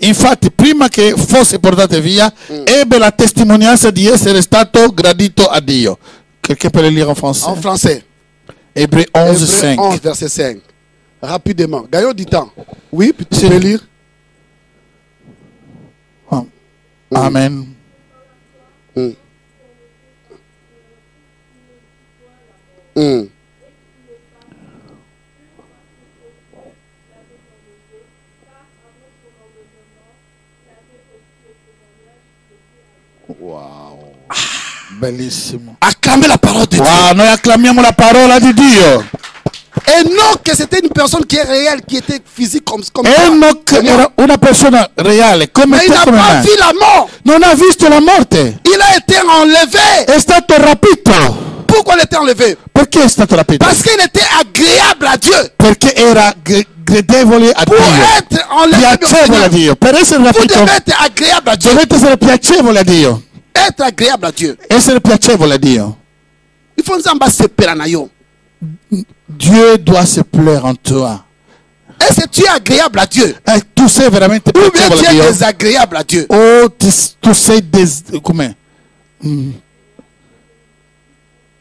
Infatti, prima che fosse portato via, ebbe la testimonianza di essere stato gradito a Dio. Quelqu'un peut le lire en français? En français. Hébreu 11, 5. 11 verset 5. Rapidement. Gaillot du temps. Oui, puis tu Si. peux lire. Oh. Amen. Wow. Bellissimo. Acclamez la parole de Dieu. Wow, noi acclamiamo la parola di Dio. Enoch, c'était une personne qui est réelle, qui était physique comme toi. Enoch era una persona reale, come Mais il te, n'a come pas me. vu la mort. Non ha visto la morte. Il a été enlevé. È stato rapito. Pourquoi il était enlevé? Perché è stato rapito? Parce qu'il était agréable à Dieu. Perché era gradevole a Pour Dio, être enlevé, piacevole a Dio. Per essere vous rapito devez être agréable à Dieu. dovete essere piacevole a Dio. Être agréable à Dieu. Essere piacevole a Dio. Il faut nous ambasser peranayo. Dieu doit se plaire en toi. Est-ce que tu es agréable à Dieu? Tu sei veramente Ou bien piacevole tu a es Dio? désagréable à Dieu? O tu sei come?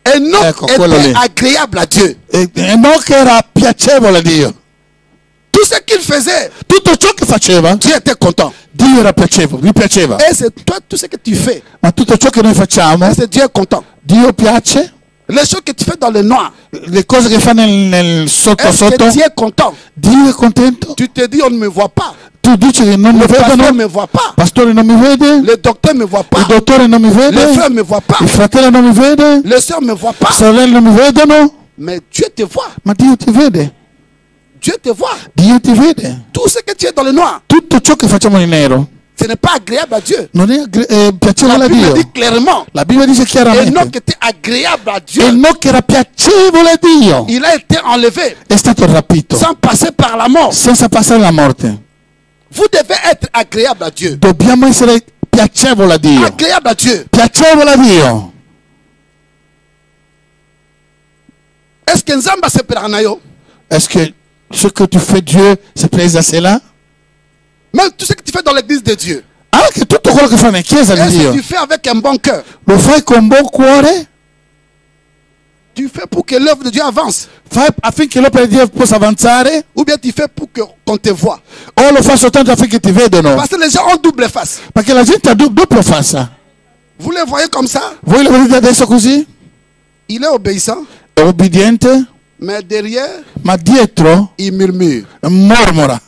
Enoch Ecco, quello était lì. agréable à Dieu. Enoch era piacevole a Dio. Tout ce qu'il faisait, Tutto ciò che faceva, Dieu était content. Dio era piacevole, gli piaceva. Et c'est toi, tout ce que tu fais, Ma tutto ciò che noi facciamo, c'est Dieu est content. Dio piace. Les choses que tu fais dans le noir, Le cose che fa nel sotto est-ce sotto, que Dieu est content? Dio è contento. Tu te dis, on ne me voit pas. Tu dici che non mi Le pasteur ne vedono, me voit pas. pastore non mi vede, Le docteur ne me voit pas. il dottore non mi Le frère vede, ne me voit pas. il fratello non mi vede, Le soeur ne me voit pas. le sorelle non mi vedono, Mais Dieu te voit. ma Dio ti vede. Dieu te voit. Dio ti vede. Tout ce que tu es dans le noir, Tutto ciò che facciamo in nero ce n'est pas agréable à Dieu. non è piacevole La a Bible Dio. dit clairement, La Bibbia dice Enoch chiaramente, était agréable à Dieu. Enoch era piacevole a Dio. Il a été enlevé È stato rapito sans passer par la mort. senza passare la morte. Vous devez être agréable à Dieu. Dobbiamo essere piacevole a Dio. Agréable à Dieu. Piacevole a Dio. Est-ce que Nzamba se peranayo? Est-ce que ce que tu fais, Dieu se plaise à cela? Même tout ce que tu fais dans l'église de Dieu, Anche tutto quello che fai nella chiesa di est-ce que Dio, tu fais avec un bon cœur? lo fai con buon cuore? Tu fais pour que l'œuvre de Dieu avance? Fai affinché l'opera di Dio possa avanzare? Ou bien tu fais pour qu'on te voit? O lo fai soltanto affinché ti vedono? Parce que les gens ont double face. Perché la gente ha doppia faccia. Vous les voyez comme ça? Voi lo vedete adesso così? Il est obéissant, È obbediente, mais derrière, ma dietro il murmure. mormora.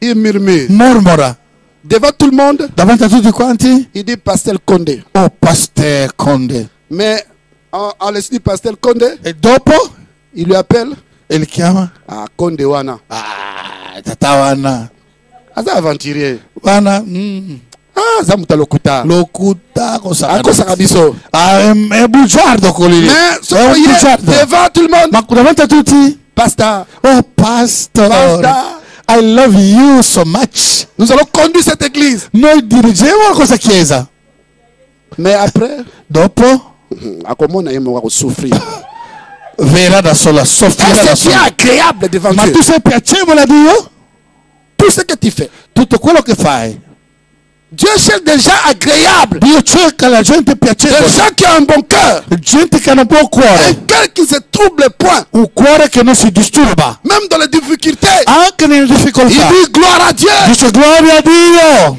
Il murmure. Mormora. Devant tout le monde, Davanti a tutti quanti? il dit Pasteur Condé. Oh, Pastor Conde. Mais en laissant dire Pasteur Condé, E dopo? il lui appelle E li chiama? à Condé Wana. Ah, tata Wana. Aza aventurier. Wana, Ah, Zamuta Lokuta. locuta cosa. Ako Sakabiso. Ah, è bugiardo quello lì. Mais È un soyez bugiardo. devant tout le monde. Ma davanti a tutti? Pasteur, Oh, Pastor. Pastor. I love you so much. nous allons conduire cette église. Noi dirigiamo questa chiesa. Mais après, Dopo à comment on va souffrir. verrà da sola, soffrirà da Est-ce que tu es sola. agréable devant Ma Dieu? tu sei piacevole a Dio? Tout ce que tu fais. Tutto quello che fai. Dieu cherche des gens agréables. Dio cerca la gente Des piacevole. gens qui ont un bon cœur. Gente che hanno un buon Un cuore. cœur qui se trouble point. Un cuore che non si disturba. Même dans les difficultés. Anche nelle Il difficoltà. dit gloire à Dieu. Dice gloria a Dio.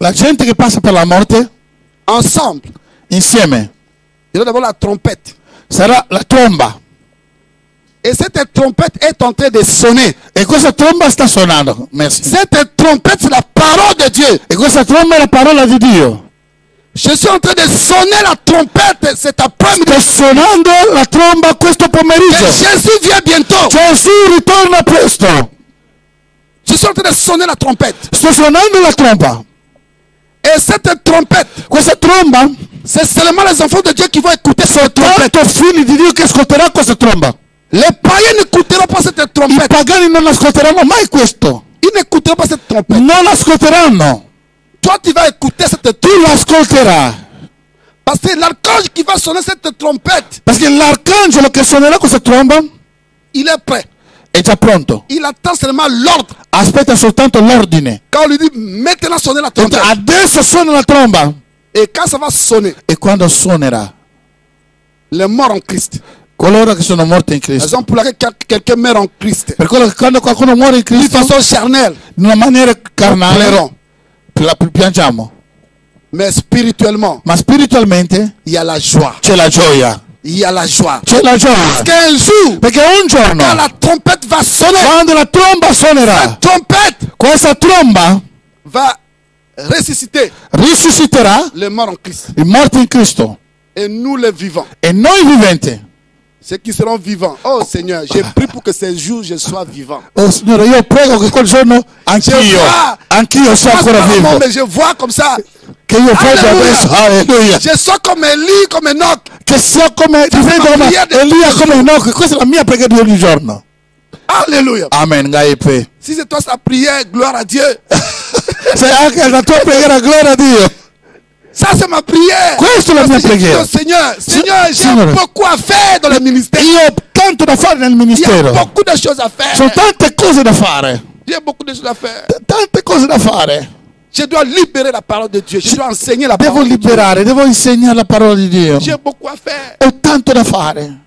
La gente che passa per la morte, ensemble, insieme, il y a d'abord la trompette. sarà la tromba. Et cette trompette est en train de sonner. E questa tromba sta suonando. Merci. Cette trompette, c'est la parole de Dieu. E questa tromba è la parola di Dio. Je suis en train de sonner la trompette cet après-midi. Sto suonando la tromba questo Et pomeriggio. Jésus vient bientôt. Gesù ritorna presto. Je suis en train de sonner la trompette. Sto suonando la tromba. Et cette trompette, Questa tromba, c'est seulement les enfants de Dieu qui vont écouter cette trompette. tanto figli di Dio che ascolterà questa tromba. Les païens n'écouteront pas cette I trompette. pagani non ascolteranno mai questo. Ils n'écouteront pas cette trompette. Non ascolteranno. Toi, tu vas écouter cette Tu trompette. l'ascolterai. Parce que l'archange qui va sonner cette trompette, Perché l'arcangelo che suonerà questa tromba il est prêt. è già pronto. Il attend seulement l'ordre. Aspetta soltanto l'ordine. Quand on lui dit maintenant sonner la trompette. Adesso suona la tromba. Et quand ça va sonner, E quando suonerà, les morts en Christ. coloro che sono morti in La Cristo. raison pour laquelle quelqu'un meurt en Christ, Per quello che quando qualcuno muore in de Cristo, façon charnelle, in una maniera nous carnale, pleurons. piangiamo. Mais spirituellement, Ma spiritualmente il y a la joie. c'è la gioia. Il y a la joie. C'è la gioia. Qu'un jour, Perché un giorno, quand la trompette va sonner, quando la tromba la suonerà, trompette questa tromba va ressusciter risusciterà les morts en Christ. i morti in Cristo. Et nous les vivants, E noi viventi, ceux qui seront vivants. Oh Seigneur, j'ai prié pour que ces jours je sois vivant. oh Signore, io prego che quel giorno anch'io sia ancora vivo. Mais je vois comme ça. Che io faccio Alleluia. adesso, alleluia. Je sois comme Élie, comme Enoch. Che sia come, divento come Elia, come Enoch. Questa è la mia preghiera di ogni giorno. Alléluia. Amen, Gaipe. Si c'est toi sa prière, gloire à Dieu. Se anche la tua preghiera, gloria a Dio. Ça c'est ma prière. Questa è la mia Parce que je dis preghiera. au Seigneur, Seigneur, j'ai Signore. beaucoup à faire dans le ministère. Io ho tanto da fare nel Il y a ministero. beaucoup de choses à faire. Sono tante cose da fare. J'ai beaucoup de choses à faire. Tante cose da fare. Je dois libérer la parole de Dieu. Je dois enseigner la Devo parole de Dieu. liberare, devo insegnare la parola di Dio. J'ai beaucoup à faire. Ho tanto da fare.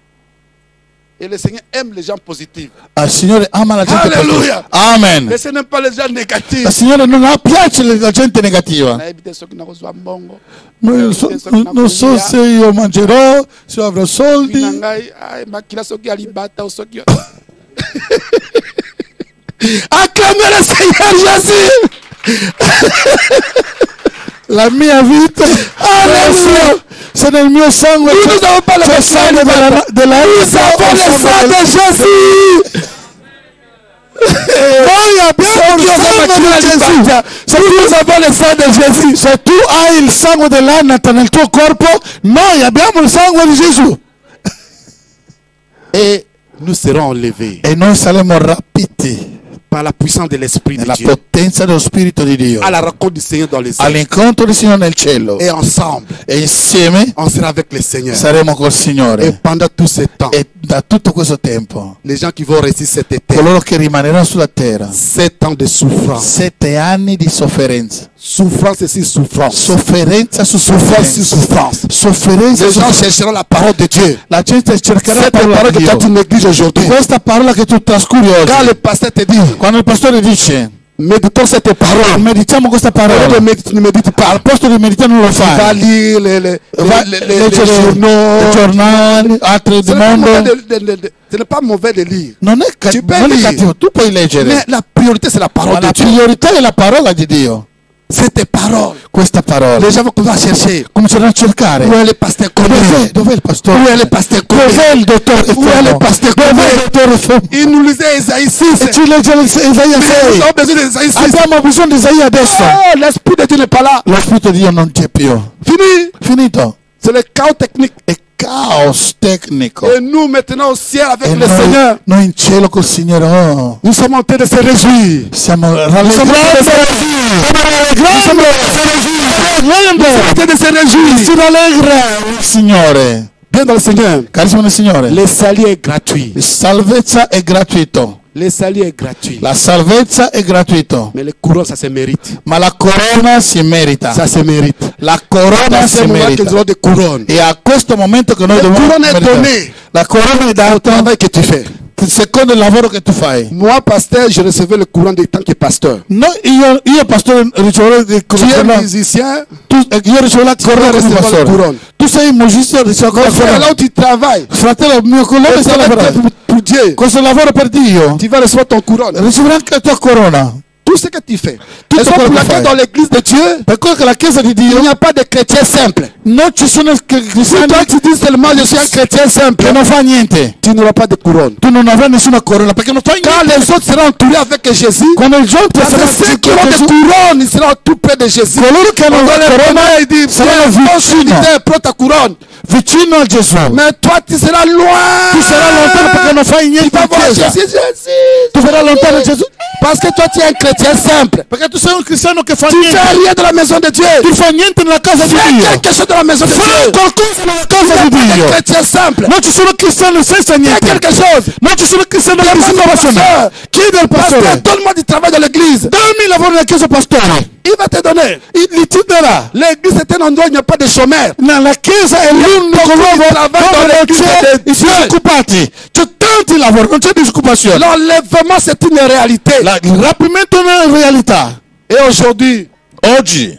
Et le Seigneur aime les gens positifs. Il Signore ama la gente Alleluia. positiva. Amen. Le Seigneur n'aime pas les gens négatifs. Il Signore non piace la gente negativa. Non so se io mangerò, se avrò soldi. Acclamez le Seigneur Jésus. La mia vita se nel mio sangue Nous n'avons pas le c'è il sangue della Nous avons le sang de Jésus. Noi abbiamo il sangue di Gesù. Se tu avrai il sangue di Gesù, se tu hai il sangue dell'anatra nel tuo corpo, noi abbiamo il sangue di Gesù. Et nous serons enlevés E noi saremo rapiti par la puissance de l'Esprit de nella Dieu potenza dello Spirito di Dio, à la rencontre du Seigneur dans les cieux. all'incontro del Signore nel cielo. Et ensemble, E insieme on sera avec le Seigneur. saremo col Et Signore. pendant tout ce temps, E da tutto questo tempo, les gens qui vont réussir cette terre, coloro che rimaneranno sulla terra, 7 ans de souffrance. 7 anni di sofferenza. Souffrance et si souffrance. Sofferenza su Souffrance si sofferenza. souffrance. Sofferenza Les su gens sofferenza. chercheront la parole de Dieu. La gente cercherà la Cette parola parole di que toi tu Dio. négliges aujourd'hui. Questa parola che tu trascuri Quand oggi. le pasteur te dit, Quando il pastore dice, méditons cette parole, meditiamo questa au lieu parola, de méditer, ne médite pas. al posto di meditare non lo Va fai. lire Va les leggere i journaux. giornali, altri Ce del n'est pas mauvais mondo. ce n'est pas mauvais de lire. Non è, Tu peux non è lire. cattivo, tu puoi Mais leggere. la priorité, c'est la Ma parole de la Dieu. priorità è la parola di Dio. Cette parole. Questa parola. Les gens vont commencer à chercher. Cominceranno a cercare. Où est le pasteur Dov'è il pastore? Où est le pasteur Dov'è il dottore? Où est le pasteur Dov'è il dottore Fermo? Il nous lisait Isaïe 6. E ci legge Isaia Nous 6. avons besoin d'Isaïe 6. Abbiamo bisogno di Isaia adesso. Oh, l'Esprit de Dieu n'est pas là. Lo Spirito di Dio non c'è più. Fini. Finito. C'est le chaos technique. È caos tecnico. Et nous, maintenant, au ciel, avec E le Seigneur, noi in cielo col Signore, oh, nous sommes en train de se réjouir. siamo Nous sommes en train de se rallegrando. réjouir. Rallegrando. En train de se réjouir. Si rallegra il Signore. Bien dans le Seigneur. Carissimo nel Signore, Le salut est gratuit. la salvezza è gratuito. Le salut est gratuit. La salvezza è gratuito. Mais le couronne, ça se mérite. Ma la corona si merita. Ça se mérite. La corona Dans si ce moment que merita. nous avons des couronnes. E a questo momento che noi La dobbiamo corona è meritare. donnée La corona è au data travail que tu fais. secondo il lavoro che tu fai. Moi, pasteur, je recevais le courant de tant que pasteur. No, io pastore ricevo il Tu es musicien, io ricevo la corona come recevoir pastore. la couronne. Tu sei musicista, ricevo la mon frère, là corona. où tu travailles, Fratello, mio collega tu sta travailles lavorando. pour Dieu. Questo lavoro per Dio. Tu vas recevoir ton couronne. Riceverai anche la tua corona. Tout ce que tu fais. Tutto Et ça, quello pour che laquelle fai. dans l'église de Dieu, Per quello che la Chiesa di il Dio n'y a pas de chrétiens simples. non ci sono Si cristiani toi tu dis seulement je suis un chrétien simple, che non fa niente. tu n'auras pas de couronne. Tu non avrai nessuna corona perché non fai Quand niente. les autres seront entourés avec Jésus, Quando il giorno parce sarà que ceux qui ont des Gesù, couronnes, ils seront tout près de Jésus. coloro che hanno On va la les corona prendre et dire, saranno viens, ton vicino, serviteur, prends ta couronne. vicino a Gesù. Mais toi, tu seras loin. Tu sarai lontano perché non fai Tu niente vas in voir chiesa. Jésus, Jésus. Tu verrai lontano da Gesù Parce que toi, tu es un chrétien simple. perché tu sei un cristiano che fa Tu ne fais niente. rien de la maison de Dieu. Tu fai niente nella casa di Fais Dio. quelque chose de la maison de Fai Dieu. qualcosa nella Tu casa n'es di pas un Dio. chrétien simple. Non ci sono cristiani senza Fais niente. quelque chose. Non ci sono cristiani che si Demande au conoscono. pasteur. Chiedi al Pasteur, pastore. donne-moi du travail dans l'église. Dammi il lavoro nella chiesa, pastore. Il va te donner. Li ti darà. L'église est un endroit où il n'y a pas de chômeurs. La chiesa è l'unico Beaucoup luogo di dove travail non dans c'è l'église i disoccupati. C'è tanti lavori, non c'è disoccupazione. L'enlèvement, c'est une réalité. Il rapimento è una realtà. Et aujourd'hui, Oggi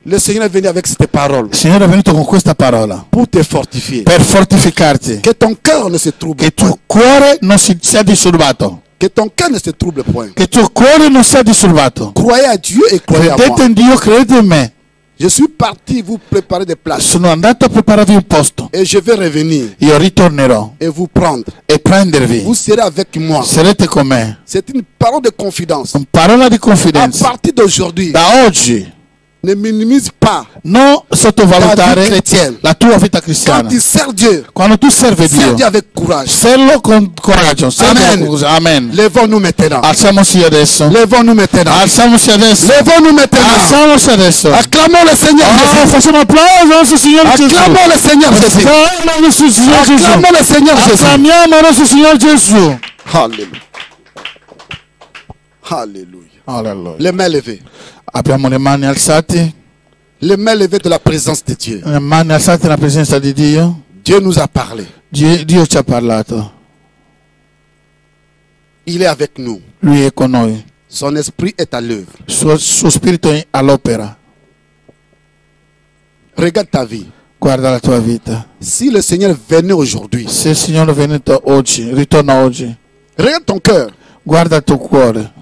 le Seigneur est venu avec cette parole il Signore è venuto con questa parola pour te fortifier. per fortificarti. Que ton cœur ne se trouble Che il point. tuo cuore non sia disturbato. Que ton cœur ne se trouble point. Che il tuo cuore non sia disturbato. Croyez à Dieu et croyez à moi. Credete in Dio, credete in me. Je suis parti vous préparer des places. Sono andato a prepararvi un posto. Et je vais revenir Io ritornerò et vous prendre. e prendervi. Vous serez avec moi. Sarete con me. C'est une parole de confidence. Con parola di À confidenza. partir d'aujourd'hui, Da oggi ne minimise pas non la vie sottovalutare chrétienne. la tua vita Quand cristiana. tu sers Dieu, Quando tu servi sers Dieu Dio, avec courage. serlo con coraggio. serlo Amen. con- Amen. Lèvons-nous maintenant. Alziamoci adesso. Lèvons-nous maintenant. Alziamoci adesso. Lèvons-nous maintenant. Alziamoci adesso. Acclamons le Seigneur Jésus. Facciamo applauso al nostro Signore Gesù. Acclamons le Seigneur Jésus. Acclamiamo il nostro Signore Gesù. Acclamons le Seigneur Jésus. Acclamiamo il nostro Signore Gesù. Alléluia. Alléluia. Alleluia. Les mains levées. Abbiamo le mani alzate. Les mains levées de la présence de Dieu. Le mani alzate nella presenza di Dio. Dieu nous a parlé. Dio ci ha parlato. Il est avec nous. Lui è con noi. Son esprit est à l'œuvre. Suo spirito è all'opera. Regarde ta vie. Guarda la tua vita. Si le Seigneur venait aujourd'hui, Se il Signore è venuto oggi, ritorna oggi. regarde ton cœur. Guarda il tuo cuore.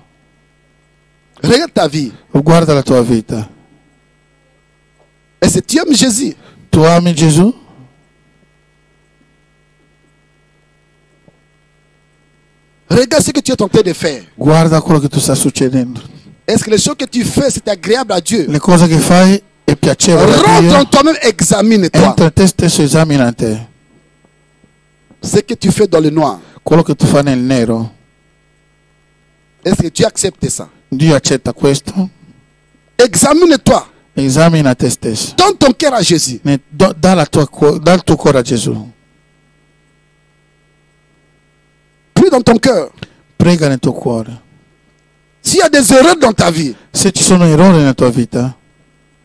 Regarde ta vie. Guarda la tua vita. Et si tu aimes Jésus, Tu ami Gesù? regarde ce que tu es en train de faire. Guarda quello che tu sta succedendo. Est-ce que les choses que tu fais, c'est agréable à Dieu? Le cose che fai è piacevole a Rentre en Dio. toi-même, examine-toi. Entra in te stesso, esamina te. Ce que tu fais dans le noir, Quello che tu fai nel nero. est-ce que Dieu accepte ça? Dio accetta questo? Examine-toi. Esamina te stesso. Donne ton cœur à Jésus. Dà il tuo cuore a Gesù. Prie dans ton cœur. Prega nel tuo cuore. S'il y a des erreurs dans ta vie, Se ci sono errori nella tua vita,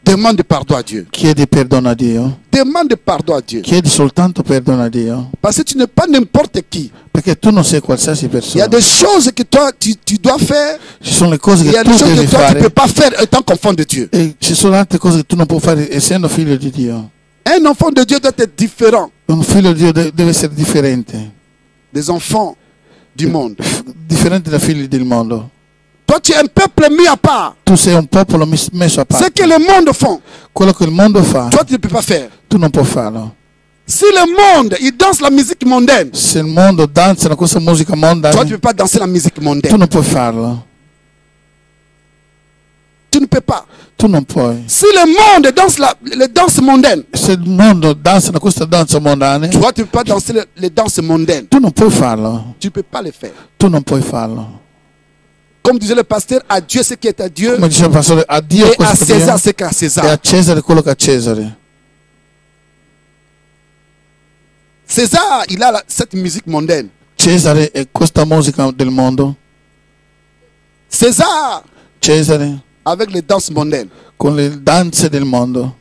demande pardon à Dieu. chiedi perdono a Dio. Demande pardon à Dieu. Chiedi soltanto perdono a Dio. Parce que tu n'es pas n'importe qui. Perché tu non sei qualsiasi Il y a persona. des choses que toi, tu dois faire. Ci sono le cose Il y che a tu des choses devi que toi, tu ne peux fare. pas faire étant qu'enfant de Dieu. E ci sono altre cose che tu non puoi fare essendo figlio di Dio. Un enfant de Dieu doit être différent Un figlio di Dio deve essere differente. des enfants du monde. Differente dai figli del mondo. Toi, tu es un peuple mis à part. Tu sei un popolo messo a Ce parte. que le monde font, Quello che il mondo fa, toi, tu ne peux pas faire. tu non puoi farlo. Si le monde, il danse la musique mondaine, Se il mondo danza questa musica toi, tu ne mondana, peux pas danser la musique tu mondaine. non puoi farlo. Tu ne peux pas. Tu non puoi. Si le monde danse les danses mondaines, Se il mondo danza questa danza mondana, toi, tu ne peux pas danser les danses mondaines. tu non puoi farlo. Tu ne peux pas le faire. Tu non puoi farlo. Comme disait le pasteur, à Dieu ce qui est à Dieu Come diceva il pastore, a Dio et à questo César Dio, ce qui est à e a César. Cesare quello che è a Cesare. César, il a cette musique mondaine. Cesare è questa musica del mondo. César, Cesare avec les danses mondaines. con le danze del mondo.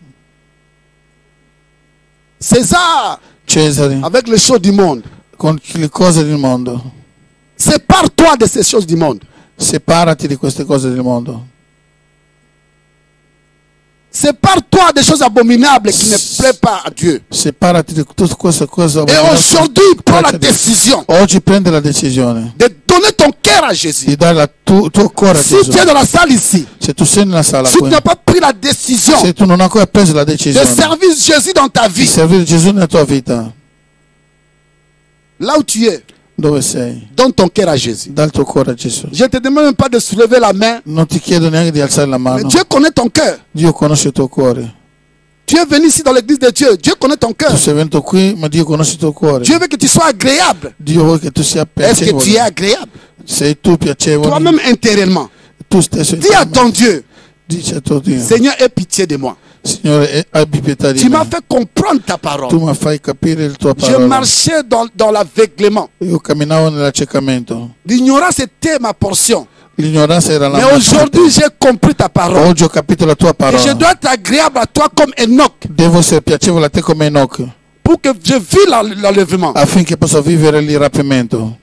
César, Cesare avec les choses du monde. con le cose del mondo. Sépare-toi de ces choses du monde. Separati di queste cose del mondo. Sépare-toi des choses abominables qui ne plaisent pas à Dieu. Separati di tutte queste cose. Et aujourd'hui, prends la décision Oggi prendi la decisione de donner ton cœur à Jésus. di dare tuo cuore a Si Gesù. tu es dans la salle ici, Se tu sei nella sala si tu qui, n'as pas pris la décision se tu non hai ancora preso la de decisione servir Jésus dans ta di vie, servire Gesù nella tua vita, là où tu es, dove sei? donne ton cœur à Jésus. Dal tuo cuore a Gesù. Je ne te demande même pas de soulever la main, Non ti chiedo neanche di alzare la mais mano. Dieu connaît ton cœur. Dio conosce il tuo cuore. Tu es venu ici dans l'église de Dieu, Dieu connaît ton cœur. Tu sei venuto qui, ma Dio conosce il tuo cuore. Dieu veut que tu sois agréable. Dio vuole che tu sia Est-ce que tu es piacevole. agréable? Sei tu piacevole? Toi-même intérieurement. Tu stesso Dis à ton Dieu, dici a tuo Dio, Seigneur, aie pitié de moi. Signore, abbi pietà di Tu m'as me. fait comprendre ta parole. Tu mi fai capire il tuo Je parola. marchais dans l'aveuglement. Io camminavo nell'accecamento. L'ignorance était ma portion. L'ignoranza era la Mais mia aujourd'hui, parte. j'ai compris ta parole. Oggi ho capito la tua Et parola. je dois être agréable à toi comme Enoch Devo essere piacevole a te come Enoch, pour que je vive l'enlèvement. affinché possa vivere il rapimento.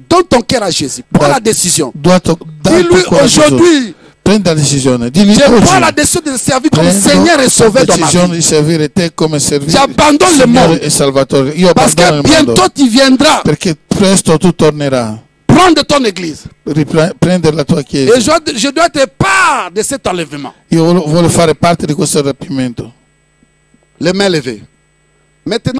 Donne ton cœur à Jésus. Prends la décision. Dai tuo Dis-lui cuore a Gesù. aujourd'hui, Prendi la decisione. Digli je prends la oggi. décision de servir comme Prendo Seigneur et Sauveur la dans ma decisione vie. di servire te come servire J'abandonne le Signore monde. e Salvatore. Io Parce abbandono que il mondo. bientôt tu viendras Perché presto tu tornerai. prendre ton église. Prendere la tua Et chiesa. je dois être part de cet enlèvement. Io voglio fare parte di questo rapimento. Les mains levées. Maintenant,